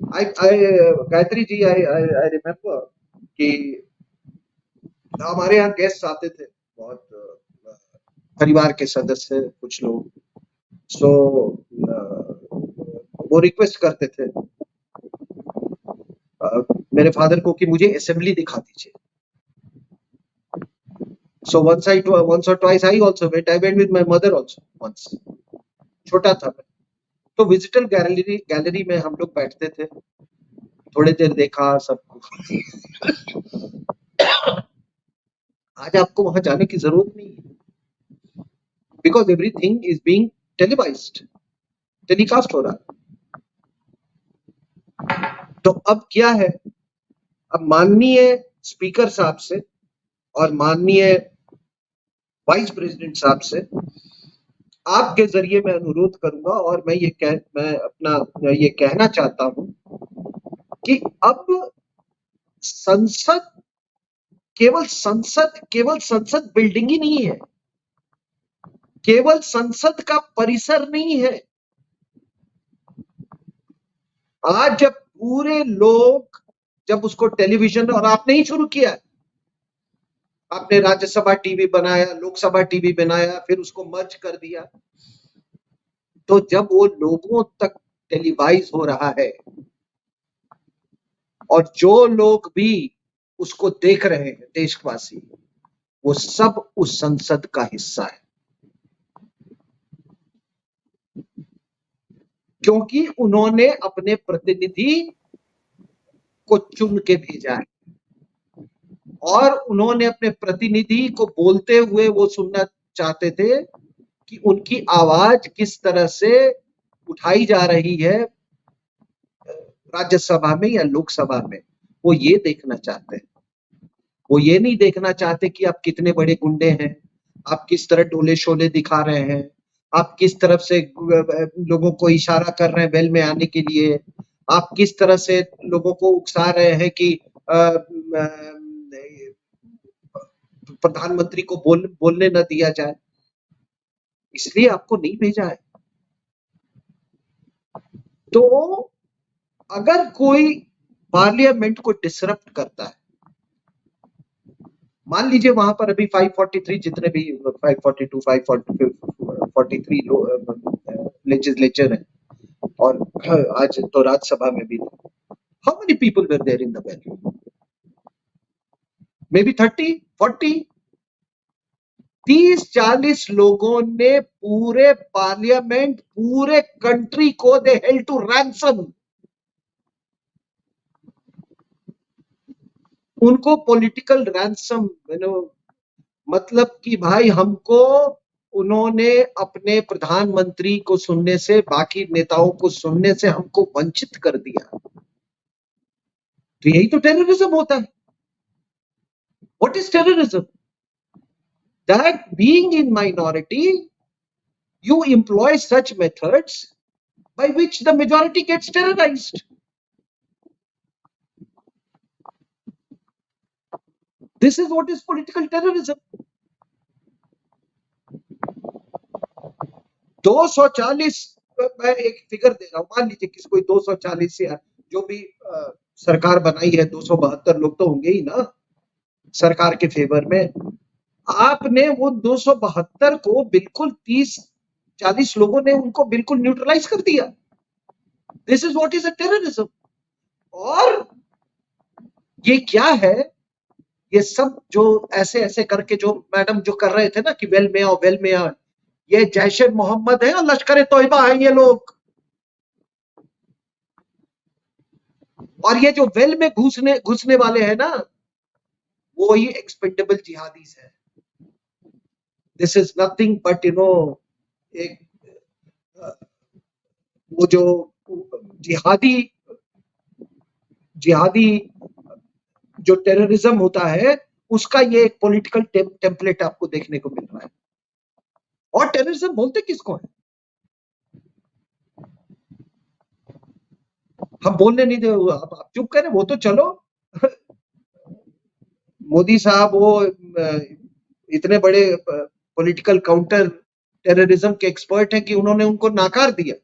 गायत्री जी, आई रिमेम्बर कि हमारे यहाँ गेस्ट आते थे, बहुत परिवार के सदस्य कुछ लोग, सो वो रिक्वेस्ट करते थे मेरे फादर को कि मुझे असेंबली दिखा दीजिए। So once or twice I also went. I went with my mother also once. छोटा था मैं, तो विजिटर गैलरी में हम लोग बैठते थे, थोड़ी देर देखा सबको। आज आपको वहां जाने की जरूरत नहीं है, because everything is being televised, telecast हो रहा है। तो अब क्या है, अब माननीय स्पीकर साहब से और माननीय वाइस प्रेसिडेंट साहब से आपके जरिए मैं अनुरोध करूंगा, और मैं ये कहना चाहता हूं कि अब संसद केवल संसद बिल्डिंग ही नहीं है, केवल संसद का परिसर नहीं है। आज जब पूरे लोग जब उसको टेलीविजन, और आपने ही शुरू किया, आपने राज्यसभा टीवी बनाया, लोकसभा टीवी बनाया, फिर उसको मर्ज कर दिया, तो जब वो लोगों तक टेलीवाइज हो रहा है और जो लोग भी उसको देख रहे हैं, देशवासी, वो सब उस संसद का हिस्सा है, क्योंकि उन्होंने अपने प्रतिनिधि को चुन के भेजा है और उन्होंने अपने प्रतिनिधि को बोलते हुए वो सुनना चाहते थे कि उनकी आवाज किस तरह से उठाई जा रही है राज्यसभा में या लोकसभा में, वो ये देखना चाहते हैं। वो ये नहीं देखना चाहते कि आप कितने बड़े गुंडे हैं, आप किस तरह डोले शोले दिखा रहे हैं, आप किस तरफ से लोगों को इशारा कर रहे हैं वेल में आने के लिए, आप किस तरह से लोगों को उकसा रहे हैं कि प्रधानमंत्री को बोलने न दिया जाए, इसलिए आपको नहीं भेजा है। तो अगर कोई पार्लियामेंट को डिसरप्ट करता है, मान लीजिए वहां पर अभी 543 जितने भी 542 543 लेजिस्लेचर है, और आज तो राज्यसभा में भी, how many people were there in the valley? May be 30 40 30-40 लोगों ने पूरे पार्लियामेंट, पूरे कंट्री को दे हेल्ड टू रैंसम। उनको पॉलिटिकल रैंसम, मतलब कि भाई हमको उन्होंने अपने प्रधानमंत्री को सुनने से, बाकी नेताओं को सुनने से हमको वंचित कर दिया। तो यही तो टेररिज्म होता है। What is terrorism? That being in minority you employ such methods by which the majority gets terrorized. This is what is political terrorism. 240, मैं एक फिगर दे रहा हूं, मान लीजिए किसी कोई 240 या जो भी सरकार बनाई है, 272 लोग तो होंगे ही ना सरकार के फेवर में। आपने वो 272 को बिल्कुल 30-40 लोगों ने उनको बिल्कुल न्यूट्रलाइज कर दिया। This is what is a terrorism. और ये क्या है? ये सब जो ऐसे करके जो मैडम जो कर रहे थे ना कि वेल में आओ, वेल में आओ, ये जैश ए मोहम्मद है और लश्कर तोयबा है ये लोग। और ये जो वेल में घुसने वाले हैं ना, वो ही एक्सपेंडेबल जिहादीज है। दिस इज नथिंग बट एक वो जो जिहादी जो टेररिज्म होता है, उसका ये एक पॉलिटिकल टेम्पलेट आपको देखने को मिल रहा है। और टेररिज्म बोलते किसको है? हम बोलने नहीं दे, आप चुप करें, वो तो चलो मोदी साहब वो इतने बड़े पॉलिटिकल काउंटर टेररिज्म के एक्सपर्ट हैं कि उन्होंने उनको नाकार दिया।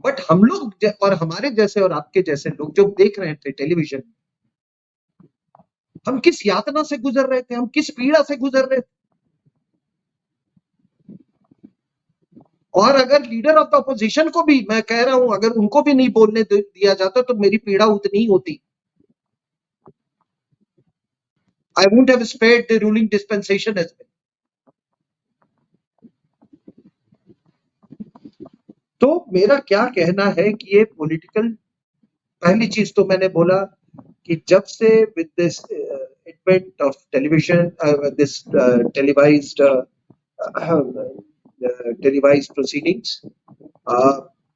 बट हम लोग और हमारे जैसे और आपके जैसे लोग जो देख रहे थे टेलीविजन, हम किस यातना से गुजर रहे थे, हम किस पीड़ा से गुजर रहे थे। और अगर लीडर ऑफ द अपोजिशन को भी, मैं कह रहा हूं, अगर उनको भी नहीं बोलने दिया जाता तो मेरी पीड़ा उतनी ही होती। I wouldn't have spared the ruling dispensation as well. तो मेरा क्या कहना है कि ये पॉलिटिकल, पहली चीज तो मैंने बोला कि जब से with this advent of television, this televised proceedings,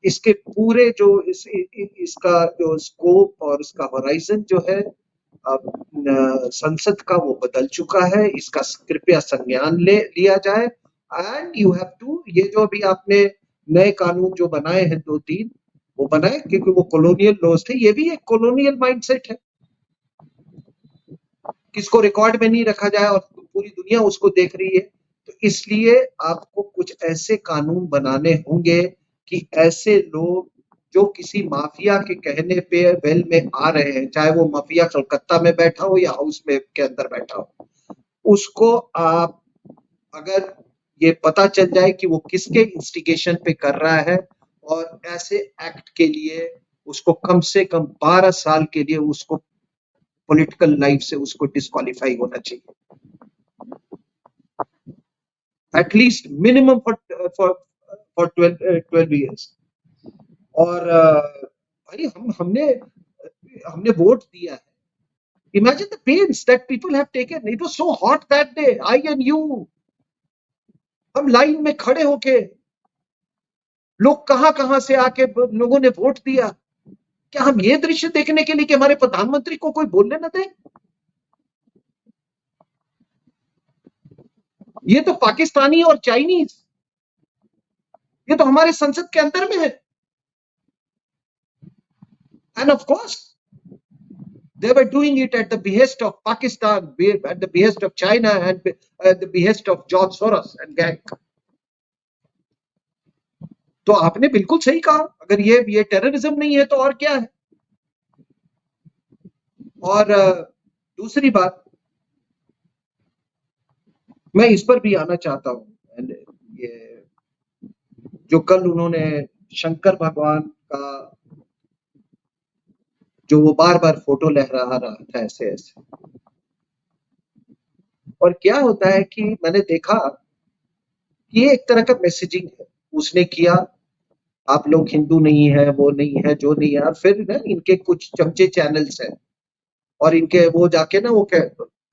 इसके पूरे जो इसका जो स्कोप और इसका होराइजन जो है संसद का, वो बदल चुका है। इसका कृपया संज्ञान लिया जाए। एंड यू हैव टू, ये जो अभी आपने नए कानून जो बनाए हैं 2-3, वो बनाए क्योंकि वो कॉलोनियल लॉज थे। ये भी एक कॉलोनियल माइंडसेट है किसको रिकॉर्ड में नहीं रखा जाए और पूरी दुनिया उसको देख रही है। तो इसलिए आपको कुछ ऐसे कानून बनाने होंगे कि ऐसे लोग जो किसी माफिया के कहने पे वेल में आ रहे हैं, चाहे वो माफिया कलकत्ता में बैठा हो या हाउस में के अंदर बैठा हो, उसको आप अगर ये पता चल जाए कि वो किसके इंस्टिगेशन पे कर रहा है, और ऐसे एक्ट के लिए उसको कम से कम 12 साल के लिए उसको पॉलिटिकल लाइफ से उसको डिस्क्वालीफाई होना चाहिए, एटलीस्ट मिनिमम फॉर 12 years। और भाई हमने हमने वोट दिया है। Imagine the pains that people have taken. It was so hot that day. I and you. हम लाइन में खड़े होके, लोग कहां से आके लोगों ने वोट दिया। क्या हम ये दृश्य देखने के लिए कि हमारे प्रधानमंत्री को कोई बोलने न दे? ये तो पाकिस्तानी और चाइनीज, ये तो हमारे संसद के अंदर में है। End of course they were doing it at the behest of Pakistan, at the behest of China, and at the behest of George Soros and gang। तो आपने बिल्कुल सही कहा, अगर ये टेररिज्म नहीं है तो और क्या है। और दूसरी बात, मैं इस पर भी आना चाहता हूं, ये जो कल उन्होंने शंकर भगवान का जो वो बार-बार फोटो लहरा रहा था ऐसे-ऐसे, और क्या होता है कि मैंने देखा कि ये एक तरह का मैसेजिंग है, उसने किया, आप लोग हिंदू नहीं है, वो नहीं है, जो नहीं है। और फिर ना इनके कुछ चमचे चैनल्स हैं, और इनके वो जाके ना वो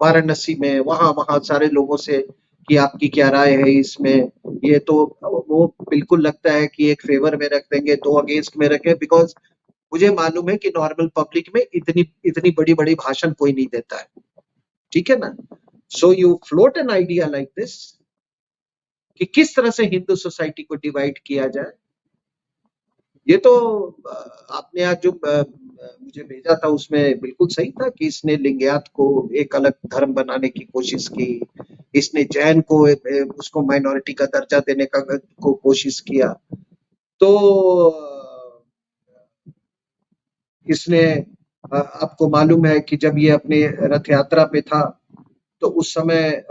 वाराणसी में वहां सारे लोगों से कि आपकी क्या राय है इसमें, ये तो वो बिल्कुल लगता है कि एक फेवर में रख देंगे, दो अगेंस्ट में रखें, बिकॉज मुझे मालूम है कि नॉर्मल पब्लिक में इतनी बड़ी बड़ी भाषण कोई नहीं देता है, ठीक है ना। So you float an idea like this कि किस तरह से हिंदू सोसाइटी को डिवाइड किया जाए। ये तो आपने आज जो मुझे भेजा था उसमें बिल्कुल सही था कि इसने लिंगायत को एक अलग धर्म बनाने की कोशिश की, इसने जैन को उसको माइनॉरिटी का दर्जा देने का को कोशिश किया। तो इसने आपको मालूम है कि जब ये अपने रथ यात्रा पे था तो उस समय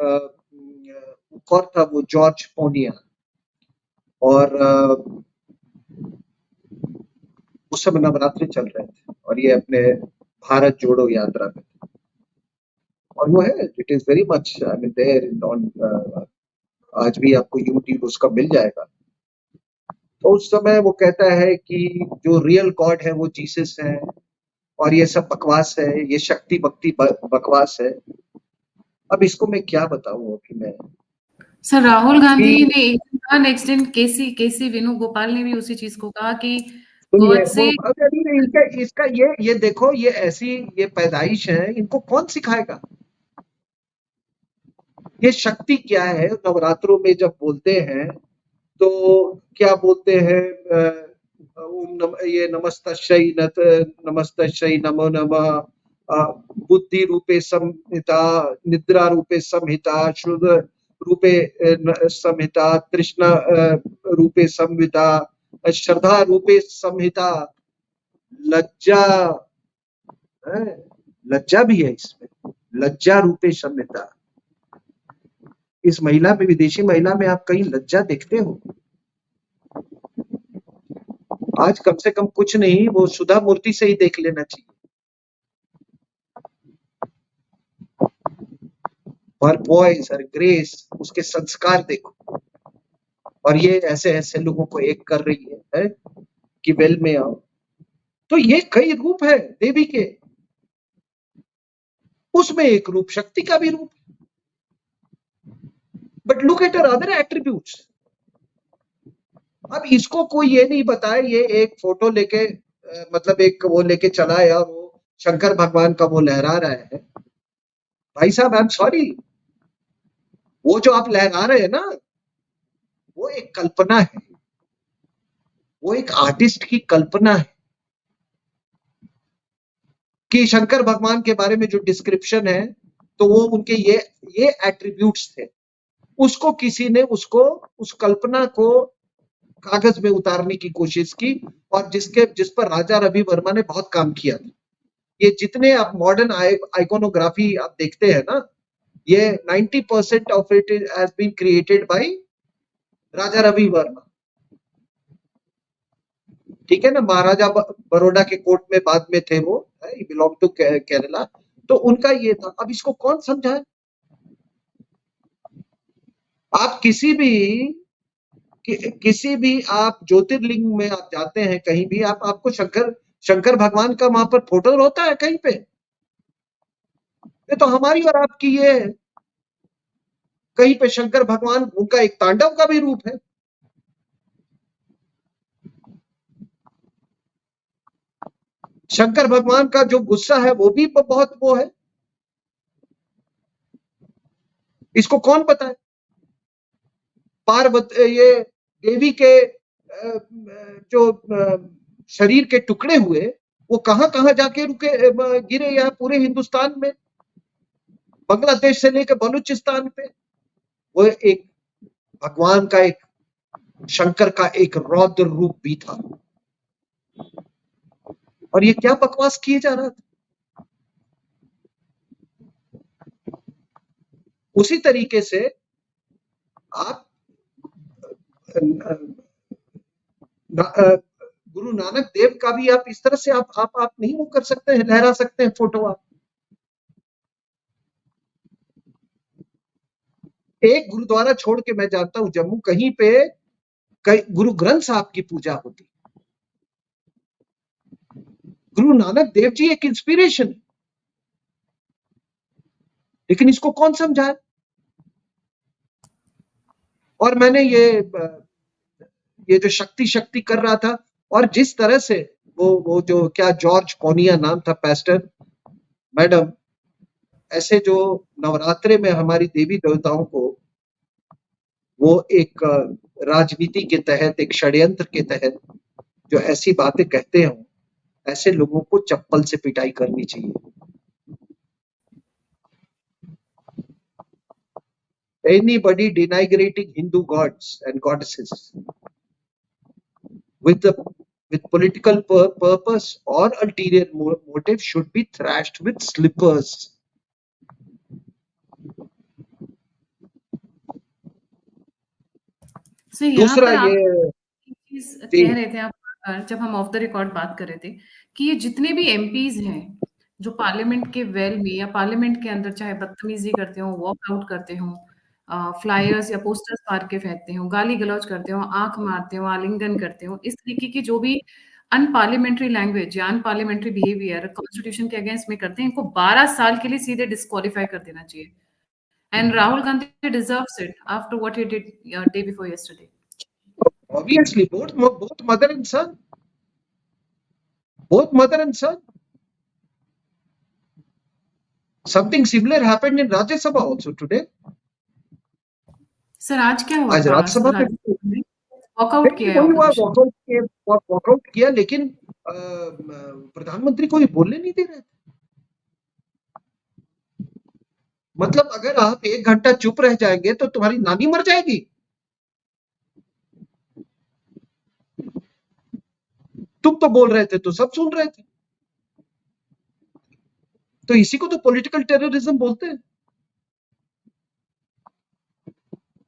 कौन था वो, जॉर्ज पोनिया, और उस समय नवरात्रि चल रहे थे और ये अपने भारत जोड़ो यात्रा पे थे, और वो है, it is very much I mean there on, आज भी आपको यूट्यूब उसका मिल जाएगा। तो उस समय वो कहता है कि जो रियल गॉड है वो जीसस है, और ये सब बकवास है, ये शक्ति भक्ति बकवास है। अब इसको मैं क्या बताऊं अभी मैं। सर राहुल गांधी ने एक दिन कहा, नेक्स्ट दिन केसी वेणुगोपाल ने भी उसी चीज को कहा कि गॉड से इसका ये देखो, ये ऐसी ये पैदाइश है, इनको कौन सिखाएगा? ये शक्ति क्या है? नवरात्रों में जब बोलते हैं तो क्या बोलते हैं, ये नमस्तस्यै नमो नमः, बुद्धि रूपे संहिता, निद्रा रूपे संहिता, शुद्ध रूपे संहिता, तृष्णा रूपे संहिता, श्रद्धा रूपे संहिता, लज्जा है, लज्जा भी है इसमें, लज्जा रूपे संहिता। इस महिला में, विदेशी महिला में आप कहीं लज्जा देखते हो? आज कम से कम कुछ नहीं, वो सुधा मूर्ति से ही देख लेना चाहिए। हर पॉइस, हर ग्रेस, उसके संस्कार देखो, और ये ऐसे ऐसे लोगों को एक कर रही है कि वेल में आओ। तो ये कई रूप है देवी के, उसमें एक रूप शक्ति का भी रूप, but look at her other attributes. अब इसको कोई ये नहीं बताए, ये एक फोटो लेके मतलब एक वो लेके चला है और वो शंकर भगवान का वो लहरा रहा है। भाई साहब, आई एम सॉरी, वो जो आप लहरा रहे हैं ना, वो एक कल्पना है, वो एक आर्टिस्ट की कल्पना है कि शंकर भगवान के बारे में जो डिस्क्रिप्शन है तो वो उनके ये एट्रीब्यूट्स थे। उसको किसी ने उस कल्पना को कागज में उतारने की कोशिश की और जिस पर राजा रवि वर्मा ने बहुत काम किया था। ये जितने आप मॉडर्न आइकोनोग्राफी आप देखते हैं ना, ये 90% of it has been created by Raja Ravi Varma. ठीक है ना, महाराजा बड़ौदा के कोर्ट में बाद में थे वो, बिलोंग टू केरला, तो उनका ये था। अब इसको कौन समझाए? आप किसी भी आप ज्योतिर्लिंग में आप जाते हैं कहीं भी, आपको शंकर भगवान का वहां पर फोटो होता है कहीं पे? ये तो हमारी और आपकी ये है। कहीं पे शंकर भगवान उनका एक तांडव का भी रूप है। शंकर भगवान का जो गुस्सा है वो भी बहुत वो है। इसको कौन बताए? पार्वती, ये देवी के जो शरीर के टुकड़े हुए, वो कहां कहां जाके गिरे? यहाँ पूरे हिंदुस्तान में, बांग्लादेश से लेकर बलूचिस्तान पे। वो एक भगवान का, एक शंकर का एक रौद्र रूप भी था। और ये क्या बकवास किए जा रहा था। उसी तरीके से आप गुरु नानक देव का भी आप इस तरह से आप नहीं वो कर सकते हैं, लहरा सकते हैं फोटो आप। एक गुरुद्वारा छोड़ के मैं जानता हूं जम्मू, कहीं पे गुरु ग्रंथ साहब की पूजा होती। गुरु नानक देव जी एक इंस्पिरेशन, लेकिन इसको कौन समझाए? और मैंने ये जो शक्ति कर रहा था, और जिस तरह से वो जो क्या जॉर्ज कोनिया नाम था पास्टर मैडम, ऐसे जो नवरात्रे में हमारी देवी देवताओं को वो एक राजनीति के तहत, एक षड्यंत्र के तहत जो ऐसी बातें कहते हो, ऐसे लोगों को चप्पल से पिटाई करनी चाहिए। Anybody denigrating Hindu gods and goddesses with political purpose or ulterior motive should be thrashed with slippers. So, यहाँ दूसरा पर आप ये एक चीज कह रहे थे आप, जब हम ऑफ द रिकॉर्ड बात कर रहे थे, कि ये जितने भी एमपीज हैं जो पार्लियामेंट के वेल में या पार्लियामेंट के अंदर चाहे बदतमीजी करते हो, वॉक आउट करते हो, फ्लायर्स या पोस्टर्स फाड़ के फेंकते हो, गाली गलौज करते हो, आंख मारते हो, आलिंगन करते हो, इस तरीके की जो भी अनपार्लियामेंट्री लैंग्वेज या अनपार्लियामेंट्री बिहेवियर कॉन्स्टिट्यूशन के अगेंस्ट में करते हैं, इनको 12 साल के लिए सीधे डिस्क्वालीफाई कर देना चाहिए। And Rahul Gandhi deserves it after what he did day before yesterday. obviously both mother and son, something similar happened in Rajya Sabha also today. Sir आज क्या हुआ आज था? राज्यसभा में वॉकआउट किया है वही हुआ, ऑपोजिशन। वॉकआउट किया, लेकिन प्रधानमंत्री को ये बोलने नहीं दे रहे थे। मतलब अगर आप 1 घंटा चुप रह जाएंगे तो तुम्हारी नानी मर जाएगी। तुम तो बोल रहे थे तो सब सुन रहे थे। तो इसी को तो पॉलिटिकल टेररिज्म बोलते हैं।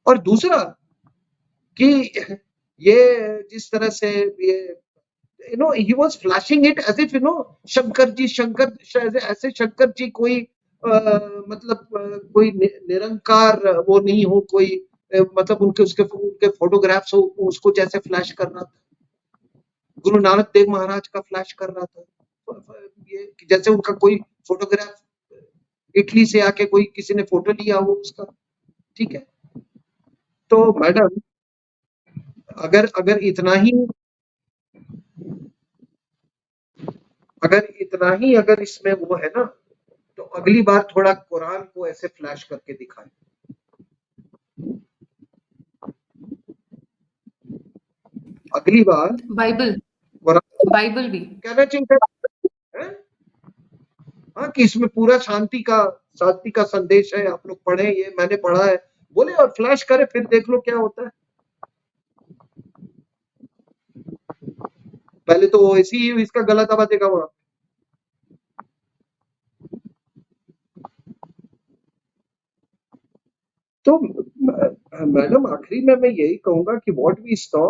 और दूसरा कि ये जिस तरह से ये he was flashing it as if Shankar ji ऐसे शंकर जी कोई मतलब कोई निरंकार वो नहीं हो, कोई मतलब उनके फोटोग्राफ्स हो, उसको जैसे फ्लैश कर रहा था, गुरु नानक देव महाराज का फ्लैश कर रहा था। ये जैसे उनका कोई फोटोग्राफ इटली से आके कोई किसी ने फोटो लिया हो उसका। ठीक है, तो मैडम अगर अगर इसमें वो है ना, तो अगली बार थोड़ा कुरान को ऐसे फ्लैश करके दिखाएं। अगली बार बाइबल भी कहना चाहिए था, हाँ, कि इसमें पूरा शांति का शांति का संदेश है, आप लोग पढ़े, ये मैंने पढ़ा है, बोले और फ्लैश करे, फिर देख लो क्या होता है। पहले तो ओवैसी ही इसका गला दबा देगा वहां। तो मैडम आखिरी में मैं यही कहूंगा कि what we saw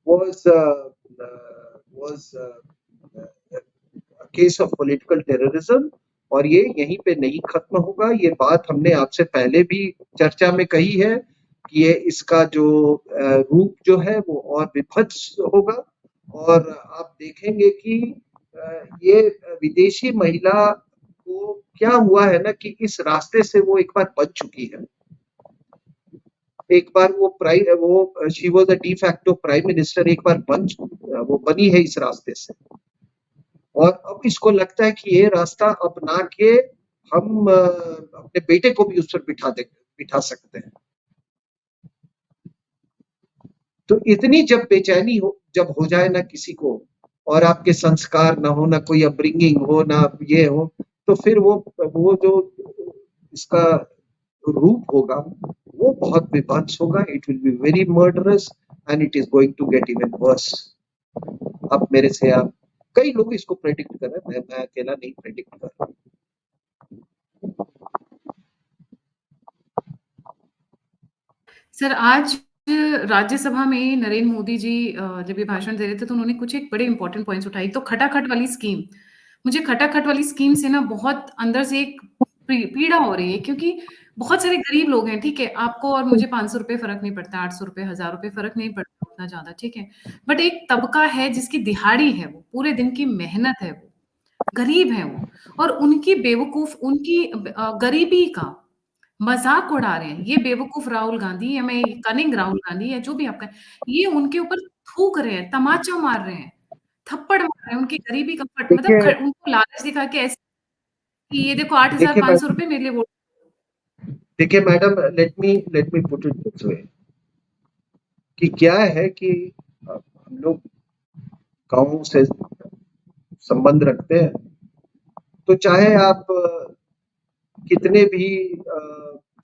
was was case of political terrorism, और ये यहीं पे नहीं खत्म होगा। ये बात हमने आपसे पहले भी चर्चा में कही है कि ये इसका जो रूप जो है वो और विभत्स होगा, और आप देखेंगे कि ये विदेशी महिला को क्या हुआ है ना कि इस रास्ते से वो एक बार बच चुकी है। एक बार वो she was a de facto prime minister, एक बार वो बनी है इस रास्ते से, और अब इसको लगता है कि ये रास्ता अपना के हम अपने बेटे को भी उस पर बिठा सकते हैं। तो इतनी जब बेचैनी जब हो जाए ना किसी को, और आपके संस्कार ना हो, ना कोई अपब्रिंगिंग हो, ना ये हो, तो फिर वो जो इसका रूप होगा वो बहुत विभत्स होगा। It will be very murderous and it is going to get even worse. अब मेरे से आप कई लोग इसको प्रेडिक्ट कर रहे हैं, मैं अकेला नहीं प्रेडिक्ट कर रहा। सर, आज राज्यसभा में नरेंद्र मोदी जी जब ये भाषण दे रहे थे तो उन्होंने कुछ एक बड़े इंपॉर्टेंट पॉइंट्स उठाई। तो खटाखट वाली स्कीम, मुझे खटाखट वाली स्कीम से ना बहुत अंदर से एक पीड़ा हो रही है, क्योंकि बहुत सारे गरीब लोग हैं, ठीक है? आपको और मुझे ₹500 फ़र्क नहीं पड़ता, ₹800, ₹1000 फ़र्क नहीं पड़ता उतना ज़्यादा, ठीक है? बट एक तबका है जिसकी दिहाड़ी है वो, पूरे दिन की मेहनत है वो, गरीब हैं वो, और उनकी गरीबी का मज़ाक उड़ा रहे हैं। ये बेवकूफ़ राहुल गांधी, या मैं कनिंग राहुल गांधी, या जो भी आपका, ये उनके ऊपर थूक रहे हैं, तमाचा मार रहे हैं, थप्पड़ मार रहे हैं, उनकी गरीबी का मतलब देखिए उनको लालच दिखा के ऐसे कि ये देखो देखिए ₹8,500 मेरे लिए वोट। देखिए madam, let me put it this way कि क्या है कि हम लोग गाँव से संबंध रखते हैं, तो चाहे आप कितने भी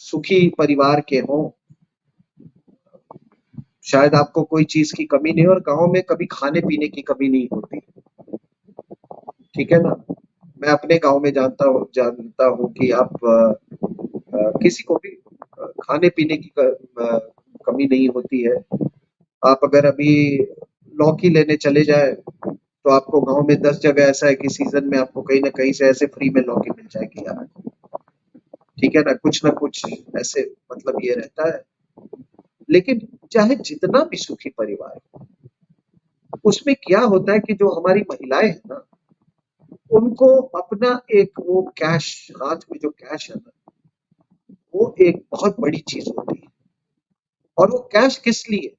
सुखी परिवार के हों, शायद आपको कोई चीज की कमी नहीं हो, और गाँव में कभी खाने पीने की कमी नहीं होती, ठीक है ना? मैं अपने गाँव में जानता हूँ कि आप किसी को भी खाने पीने की कमी नहीं होती है। आप अगर अभी लौकी लेने चले जाए तो आपको गाँव में 10 जगह ऐसा है कि सीजन में आपको कहीं ना कहीं से ऐसे फ्री में लौकी मिल जाएगी यार, ठीक है ना कुछ ऐसे, मतलब ये रहता है। लेकिन चाहे जितना भी सुखी परिवार हो, उसमें क्या होता है कि जो हमारी महिलाएं हैं ना, उनको अपना एक वो कैश, हाथ में जो कैश है ना, वो एक बहुत बड़ी चीज होती है। और वो कैश किस लिए,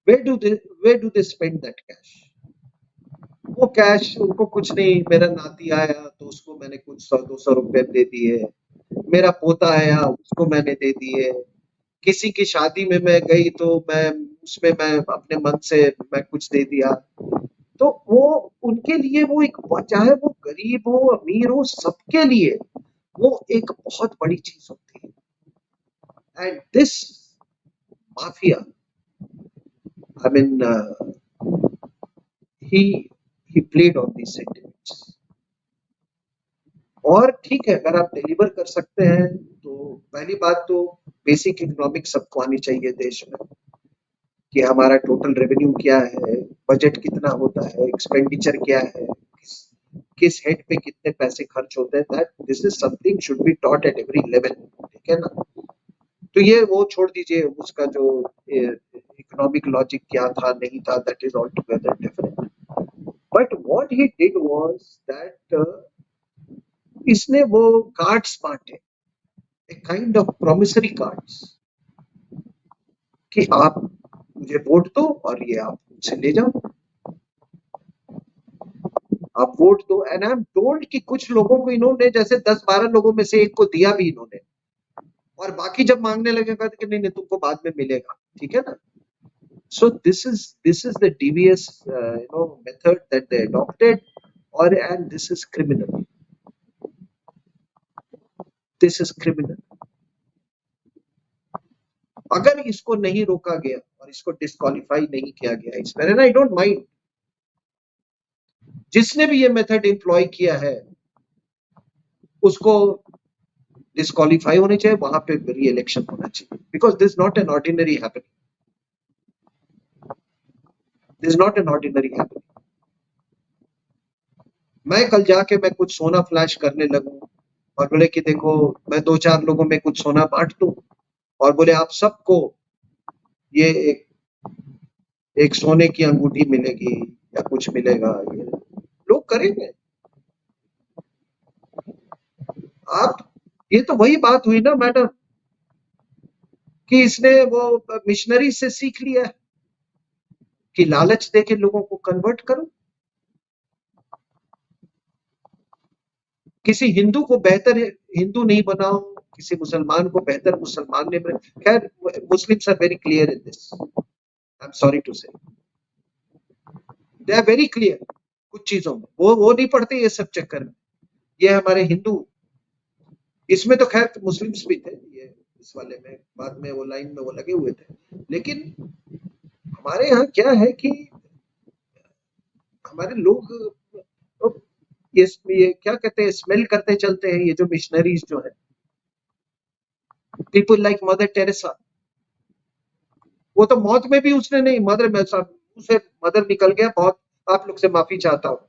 where do they spend that cash? वो कैश उनको कुछ नहीं, मेरा नाती आया तो उसको मैंने कुछ 100-200 रुपए दे दिए, मेरा पोता आया उसको मैंने दे दिए, किसी की शादी में मैं गई तो मैं अपने मन से मैं कुछ दे दिया। तो वो उनके लिए वो एक, चाहे वो गरीब हो अमीर हो, सबके लिए वो एक बहुत बड़ी चीज होती है। And this mafia, I mean, he he played on these sentiments। और ठीक है, अगर आप डिलीवर कर सकते हैं तो पहली बात तो बेसिक इकोनॉमिक्स सबको आनी चाहिए देश में, कि हमारा टोटल रेवेन्यू क्या है, बजट कितना होता है, एक्सपेंडिचर क्या है, किस हेड पे कितने पैसे खर्च होते हैं। That this is something should be taught at every level, ठीक है ना? तो ये वो छोड़ दीजिए, उसका जो इकोनॉमिक लॉजिक क्या था नहीं था, that is all together different. But what he did was that इसने वो कार्ड्स बांटे, a kind of promissory cards, कि आप मुझे वोट दो और ये आप मुझसे ले जाओ, आप वोट दो। एंड आई एम टोल्ड कि कुछ लोगों को इन्होंने, जैसे 10-12 लोगों में से एक को दिया भी इन्होंने, और बाकी जब मांगने लगे कहते कि नहीं नहीं तुमको बाद में मिलेगा, ठीक है ना? So this is the devious method that they adopted, or and this is criminal। This is criminal. अगर इसको नहीं रोका गया और इसको डिस्क्वालीफाई नहीं किया गया इसमें, एंड आई डोंट माइंड, जिसने भी ये मेथड एम्प्लॉय किया है उसको डिस्क्वालीफाई होने चाहिए, वहां पे री इलेक्शन होना चाहिए, because this not an ordinary happening, this not an ordinary happening. मैं कल जाके मैं कुछ सोना फ्लैश करने लगूं और बोले कि देखो मैं 2-4 लोगों में कुछ सोना बांट दूं और बोले आप सबको ये एक सोने की अंगूठी मिलेगी या कुछ मिलेगा, ये लोग करेंगे? आप, ये तो वही बात हुई ना मैडम कि इसने वो मिशनरी से सीख लिया है कि लालच देके लोगों को कन्वर्ट करो। किसी हिंदू को बेहतर हिंदू नहीं बनाओ, किसी मुसलमान को बेहतर मुसलमान नहीं बनाओ। खैर, Muslims are very clear in this, I am sorry to say, they are very clear कुछ चीजों में, वो नहीं पढ़ते ये सब चक्कर में। ये हमारे हिंदू, इसमें तो खैर मुस्लिम्स भी थे, ये इस वाले में बाद में वो लाइन में वो लगे हुए थे, लेकिन हमारे यहाँ क्या है कि हमारे लोग ये क्या कहते हैं, स्मेल करते चलते हैं। ये जो मिशनरीज जो है, पीपल लाइक मदर टेरेसा, वो तो मौत में भी उसने नहीं, मदर में उसे मदर निकल गया, बहुत आप लोग से माफी चाहता हूँ।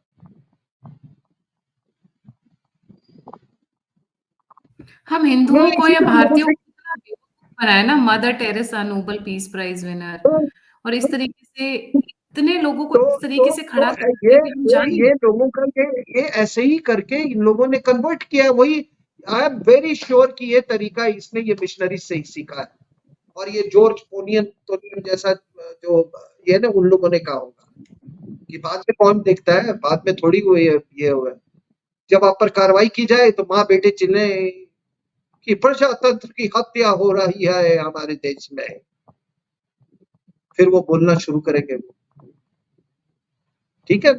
हम हिंदुओं को या भारतीयों को इतना बेवकूफ बनाया ना, Mother Teresa Nobel peace prize winner, और इस तरीके से इतने लोगों को इस तरीके से खड़ा कर दिया ये कि हम जान ही ये लोगों का ये ऐसे ही करके इन लोगों ने कन्वर्ट किया। वही आई एम वेरी श्योर कि ये तरीका इसने ये मिशनरी से ही सीखा है, और ये जॉर्ज पोनियन जैसा जो ये ना उन लोगों ने कहा होगा कि बाद में कौन देखता है, बाद में थोड़ी वो ये हुआ। जब आप पर कार्रवाई की जाए तो माँ बेटे चिल्ले कि प्रजातंत्र की हत्या हो रही है हमारे देश में, फिर वो बोलना शुरू करेंगे। ठीक है,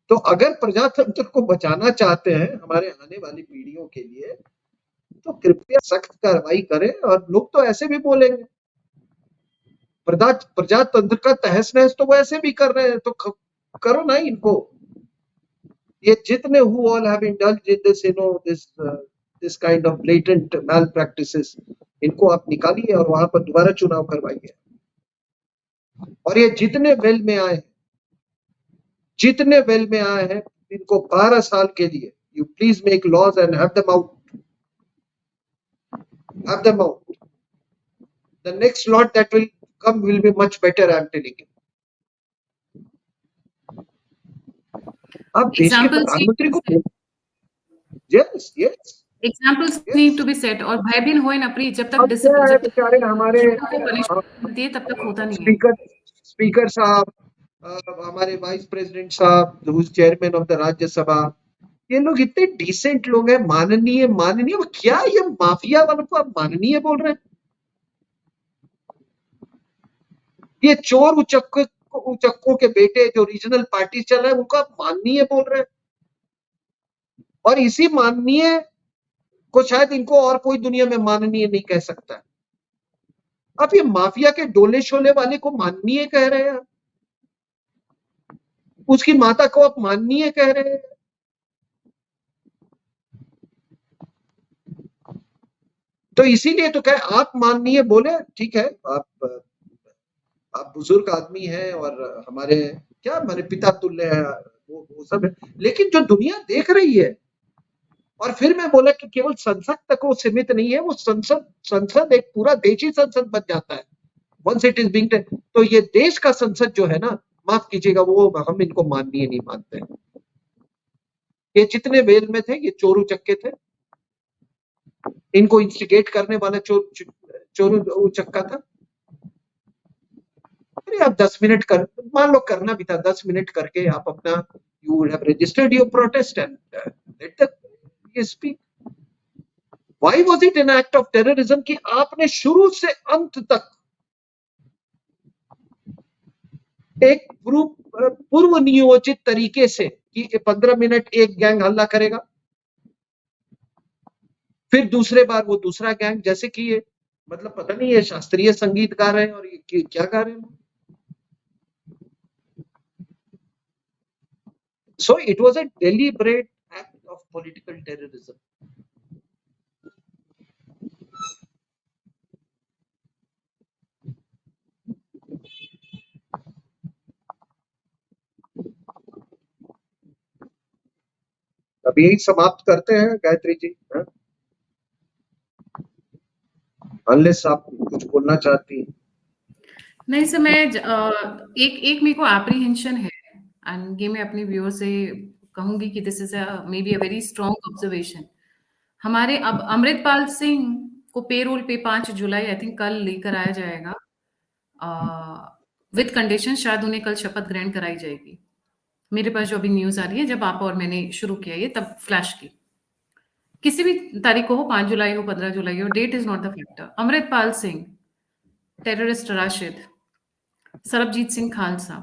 तो अगर प्रजातंत्र को बचाना चाहते हैं हमारे आने वाली पीढ़ियों के लिए, तो कृपया सख्त कार्रवाई करें। और लोग तो ऐसे भी बोलेंगे, प्रजातंत्र का तहस नहस तो वो ऐसे भी कर रहे हैं, तो करो ना इनको। ये जितने who all have indulged in this, this kind of blatant malpractices, इनको आप निकालिए और वहां पर दोबारा चुनाव करवाइए। और ये जितने वेल में आए हैं, इनको 12 साल के लिए you please make laws and have them out, the next lot that will come will be much better, I am telling you. आप देश के प्रधानमंत्री को, yes yes, examples need to be set, और भयभीन होए ना प्लीज, जब तक बेचारे हमारे मिलती है तब तक होता नहीं है। स्पीकर साहब, हमारे वाइस प्रेसिडेंट साहब, who is chairman of the Rajya Sabha, ये लोग इतने डिसेंट लोग हैं। माननीय माननीय, क्या ये माफिया वालों को आप माननीय बोल रहे हैं? ये चोर उचक्कों के बेटे जो रीजनल पार्टी चल रहा है, उनको आप माननीय बोल रहे हैं। और इसी माननीय को शायद इनको और कोई दुनिया में माननीय नहीं कह सकता। आप ये माफिया के डोले शोले वाले को माननीय कह रहे हैं, उसकी माता को आप माननीय कह रहे हैं। तो इसीलिए तो कहे आप माननीय बोले, ठीक है, आप बुजुर्ग आदमी हैं और हमारे क्या, हमारे पिता तुल्य है, वो सब है। लेकिन जो दुनिया देख रही है, और फिर मैं बोला कि केवल संसद तक वो सीमित नहीं है, वो संसद एक पूरा देशी संसद बन जाता है वंस इट इज बीइंग। तो ये देश का संसद जो है ना, माफ कीजिएगा, वो हम इनको माननीय नहीं मानते हैं। ये जितने वेल में थे, ये चोरू चक्के थे, इनको इंस्टिगेट करने वाला चोरू चक्का था। अरे आप 10 मिनट कर, मान लो करना भी था, 10 मिनट करके आप अपना, you would have registered your protest and let the speak. Why was it an act of terrorism कि आपने शुरू से अंत तक एक पूर्व नियोजित तरीके से कि 15 मिनट एक गैंग हल्ला करेगा, फिर दूसरे बार वो दूसरा गैंग, जैसे कि ये मतलब पता नहीं ये शास्त्रीय संगीत गा रहे हैं और ये क्या गा रहे हैं। So it was a deliberate act of political terrorism. अब यही समाप्त करते हैं गायत्री जी, अनलेस आप कुछ बोलना चाहती हैं। नहीं सर, मैं एक एक मेरे को एप्रीहेंशन है, एंड ये मैं अपने व्यूअर से कहूंगी कि this is may be a very strong observation. हमारे अब अमृतपाल सिंह को पेरोल पे 5 जुलाई आई थिंक कल लेकर आया जाएगा, विद कंडीशन शायद उन्हें कल शपथ ग्रहण कराई जाएगी। मेरे पास जो अभी न्यूज़ आ रही है, जब आप और मैंने शुरू किया ये तब फ्लैश की। किसी भी तारीख को हो, 5 जुलाई हो, 15 जुलाई हो, that is not the factor. Amritpal Singh, terrorist Rashid, Sarabjit Singh Khalsa,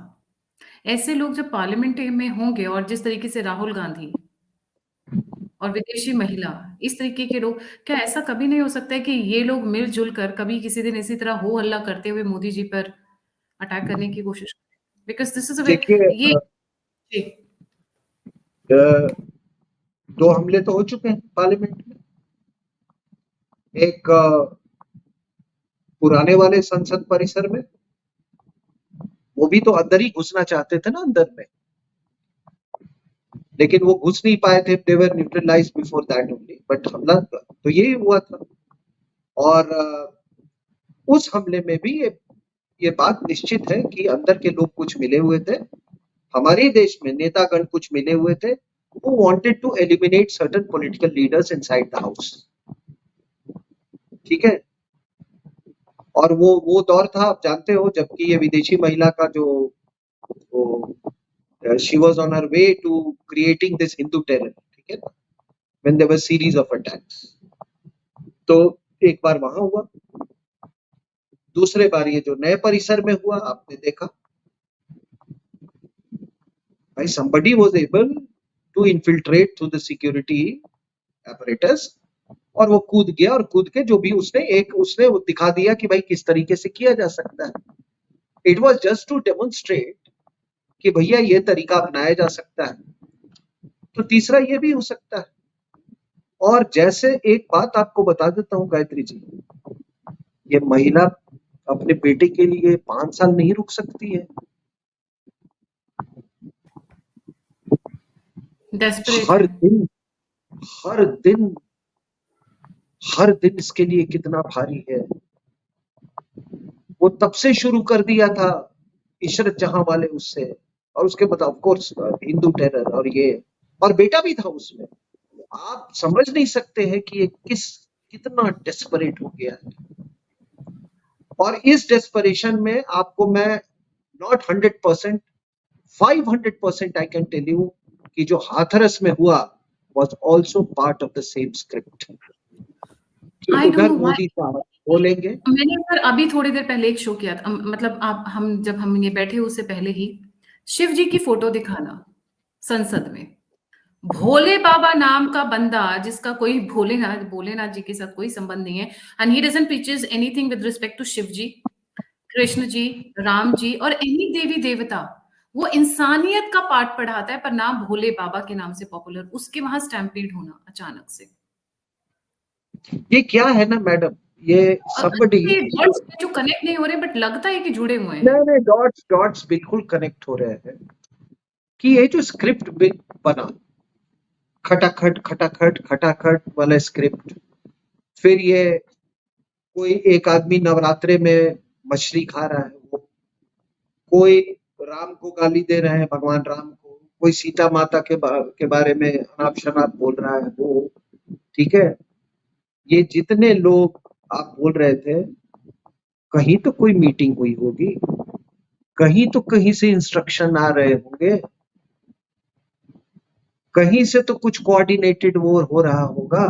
ऐसे लोग जब पार्लियामेंट में होंगे और जिस तरीके से राहुल गांधी और विदेशी महिला, इस तरीके के लोग, क्या ऐसा कभी नहीं हो सकता है कि ये लोग मिल-जुल कर कभी किसी दिन इसी तरह हो हल्ला करते हुए मोदी जी पर अटैक करने की कोशिश करें? बिकॉज़ दिस इज़ अ वे देखिए, ये जी, 2 हमले तो हो चुके हैं पार्लियामेंट में। एक पुराने वाले संसद परिसर में, वो भी तो अंदर ही घुसना चाहते थे ना अंदर में, लेकिन वो घुस नहीं पाए थे। They were neutralized before that only, but हमला तो यही हुआ था। और उस हमले में भी ये बात निश्चित है कि अंदर के लोग कुछ मिले हुए थे, हमारे देश में नेतागण कुछ मिले हुए थे, who wanted to eliminate certain political leaders inside the house. ठीक है, और वो दौर था, आप जानते हो, जबकि ये विदेशी महिला का जो she was on her way to creating this Hindu terror, ठीक है ना, when there were series of attacks. तो एक बार वहां हुआ, दूसरे बार ये जो नए परिसर में हुआ, आपने देखा भाई, somebody was able to infiltrate through the security apparatus, और वो कूद गया, और कूद के जो भी उसने वो दिखा दिया कि भाई किस तरीके से किया जा सकता है। It was just to demonstrate कि भैया ये तरीका अपनाया जा सकता है। तो तीसरा ये भी हो सकता है। और जैसे एक बात आपको बता देता हूँ गायत्री जी, ये महिला अपने बेटे के लिए 5 साल नहीं रुक सकती है। डेस्परेट हर है। दिन हर दिन हर दिन इसके लिए कितना भारी है। वो तब से शुरू कर दिया था इशरत जहां वाले उससे, और उसके बाद ऑफ कोर्स हिंदू टेरर, और ये, और बेटा भी था उसमें। आप समझ नहीं सकते हैं कि ये कितना डेस्परेट हो गया है। और इस डेस्परेशन में आपको मैं not 100%, 500% I can tell you कि जो हाथरस में हुआ was also part of the same script. कि आई डोंट उधर नो व्हाई। मोदी साहब बोलेंगे। मैंने सर अभी थोड़ी देर पहले एक शो किया था, मतलब आप जब हम ये बैठे उससे पहले ही शिव जी की फोटो दिखाना संसद में, भोले बाबा नाम का बंदा जिसका कोई भोलेनाथ जी के साथ कोई संबंध नहीं है, and he doesn't preaches anything with respect to Shiv ji, Krishna ji, Ram ji और एनी देवी देवता। वो इंसानियत का पाठ पढ़ाता है, पर नाम भोले बाबा के नाम से पॉपुलर, उसके वहां स्टैम्पीड होना अचानक से। ये क्या है ना मैडम, ये somebody, डॉट्स जो कनेक्ट नहीं हो रहे बट लगता है कि जुड़े हुए हैं। नहीं डॉट्स बिल्कुल कनेक्ट हो रहे हैं कि ये जो स्क्रिप्ट बना, खटाखट खटाखट खटाखट वाला स्क्रिप्ट, फिर ये कोई एक आदमी नवरात्रे में मछली खा रहा है, वो कोई राम को गाली दे रहे हैं, भगवान राम को, कोई सीता माता के बारे में अनाप शनाप बोल रहा है वो, ठीक है। ये जितने लोग आप बोल रहे थे, कहीं तो कोई मीटिंग हुई होगी, कहीं तो कहीं से इंस्ट्रक्शन आ रहे होंगे, कहीं से तो कुछ कोऑर्डिनेटेड वो हो रहा होगा।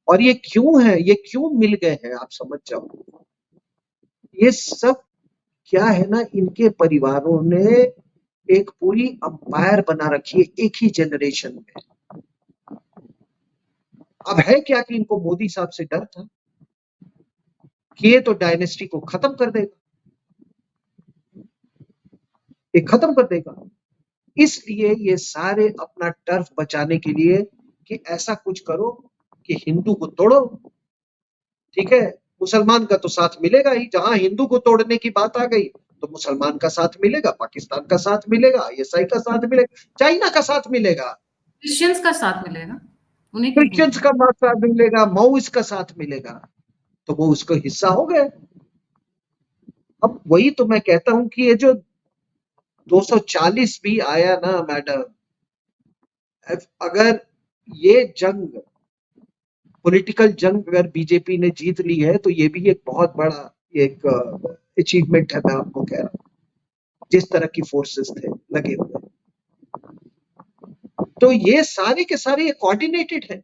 और ये क्यों है, ये क्यों मिल गए हैं, आप समझ जाओ। ये सब क्या है ना, इनके परिवारों ने एक पूरी अंपायर बना रखी है एक ही जनरेशन में। अब है क्या कि इनको मोदी साहब से डर था कि ये तो डायनेस्टी को खत्म कर देगा, ये खत्म कर देगा। इसलिए ये सारे अपना टर्फ बचाने के लिए कि ऐसा कुछ करो कि हिंदू को तोड़ो, ठीक है, मुसलमान का तो साथ मिलेगा ही, जहां हिंदू को तोड़ने की बात आ गई तो मुसलमान का साथ मिलेगा, पाकिस्तान का साथ मिलेगा, आईएसआई का साथ मिलेगा, चाइना का साथ मिलेगा, क्रिश्चियंस का साथ मिलेगा, उन्हें क्यों क्रिश्चियंस भूलना। का साथ मिलेगा, माओइस्ट का साथ मिलेगा, तो वो उसका हिस्सा हो गए। अब वही तो मैं कहता हूं कि ये जो 240 भी आया ना मैडम, अगर ये जंग, पॉलिटिकल जंग अगर बीजेपी ने जीत ली है तो ये भी एक बहुत बड़ा एक अचीवमेंट है, मैं आपको कह रहा हूं, जिस तरह की फोर्सेस थे लगे हुए, तो ये सारे के सारे ये कोऑर्डिनेटेड है।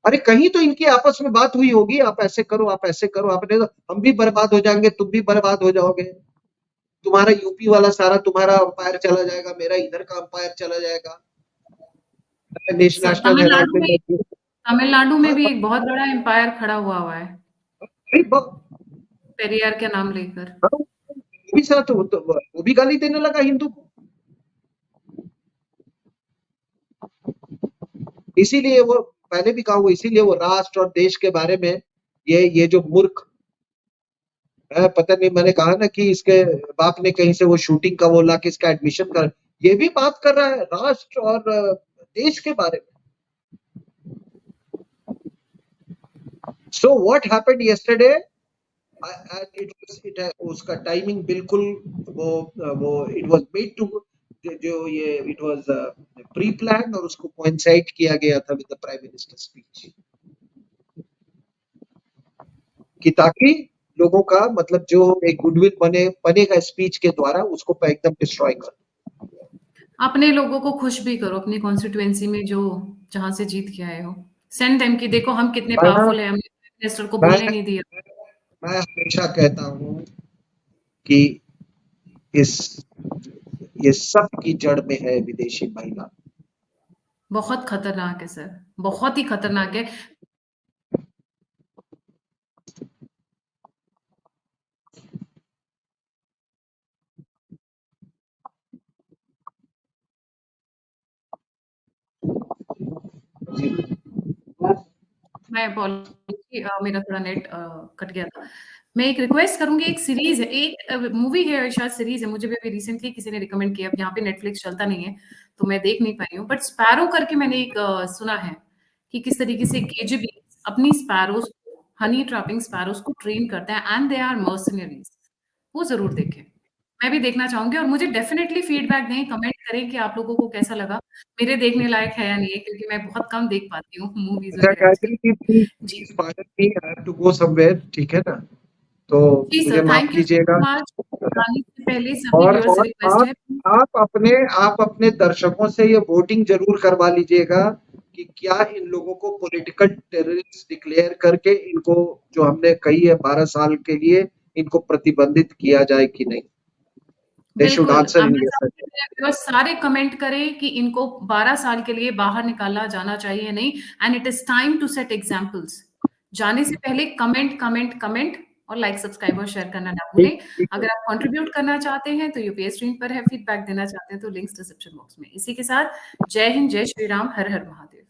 अरे कहीं तो इनकी आपस में बात हुई होगी, आप ऐसे करो, आप ऐसे करो, आपने तो हम भी बर्बाद हो जाएंगे, तुम भी बर्बाद हो जाओगे, तुम्हारा यूपी वाला सारा तुम्हारा अंपायर चला जाएगा, मेरा इधर का अंपायर चला जाएगा, नेशनल हेराल्ड में तमिलनाडु में हाँ, भी एक बहुत बड़ा एम्पायर खड़ा हुआ है, पेरियार के नाम लेकर। भी साथ वो भी गाली देने लगा हिंदू को, इसीलिए वो पहले भी कहा, वो इसीलिए वो राष्ट्र और देश के बारे में ये जो मूर्ख है, पता नहीं, मैंने कहा ना कि इसके बाप ने कहीं से वो शूटिंग का वो ला के इसका एडमिशन कर, ये भी बात कर रहा है राष्ट्र और देश के बारे में। सो व्हाट हैपेंड यस्टरडे, उसका टाइमिंग बिल्कुल वो इट वाज मेड टू, जो ये इट वाज प्री प्लान, और उसको कोइंसाइड किया गया था with the prime minister speech, कि ताकि लोगों का मतलब जो एक गुडविल बनेगा स्पीच के द्वारा, उसको एकदम डिस्ट्रॉय कर। अपने लोगों को खुश भी करो अपनी कॉन्स्टिट्यूएंसी में जो जहां से जीत के आए हो, सेंड देम कि देखो हम कितने मैं पावरफुल है, हमने मिनिस्टर को मैं बोलने नहीं दिया। मैं हमेशा कहता हूँ कि इस ये सब की जड़ में है विदेशी महिला। बहुत खतरनाक है सर, बहुत ही खतरनाक है। मैं अपॉलॉजी, मेरा थोड़ा नेट कट गया था। मैं एक रिक्वेस्ट करूँगी, एक सीरीज़ है, एक मूवी है, शायद सीरीज़ है, मुझे भी अभी रिसेंटली किसी ने रिकमेंड किया, अब यहाँ पे नेटफ्लिक्स चलता नहीं है, तो मैं देख नहीं पाई हूँ, बट स्पैरो करके मैंने एक सुना है कि किस तरीके से केजीबी अपनी स्पैरोज़ को, हनी ट्रैपिंग स्पैरोज़ को ट्रेन करता है एंड दे आर मर्सेनरीज़। वो ज़रूर देखें। मैं भी देखना चाहूँगी और मुझे डेफ़िनेटली फीडबैक दें, कमेंट करें कि आप लोगों को कैसा लगा। मेरे देखने लायक है या नहीं है, क्योंकि मैं बहुत कम देख पाती हूँ मूवीज़ अच्छा वगैरह आजकल। Gayatri ji, please ji. Please pardon me, I have to go somewhere, ठीक है ना, तो जी मुझे सर, माफ थैंक यू कीजिएगा। So much. जाने से पहले सभी व्यूअर्स से और रिक्वेस्ट है, आप अपने दर्शकों से ये वोटिंग जरूर करवा लीजिएगा कि क्या इन लोगों को पॉलिटिकल टेररिस्ट डिक्लेयर करके इनको, जो हमने कही है 12 साल के लिए, इनको प्रतिबंधित किया जाए कि नहीं। दे शुड बिल्कुल। आंसर इन मैं यस। चाहूँगी मेरे व्यूअर्स सारे कमेंट करें कि इनको 12 साल के लिए बाहर निकाला जाना चाहिए, नहीं, and it is time to set examples. जाने से पहले कमेंट, कमेंट, कमेंट और लाइक, सब्सक्राइब और शेयर करना ना ठीक भूलें। ठीक है। अगर आप कंट्रीब्यूट करना चाहते हैं तो यूपीए स्क्रीन पर है, फीडबैक देना चाहते हैं तो लिंक्स डिस्क्रिप्शन बॉक्स में। इसी के साथ जय हिंद, जय श्री राम, हर हर महादेव।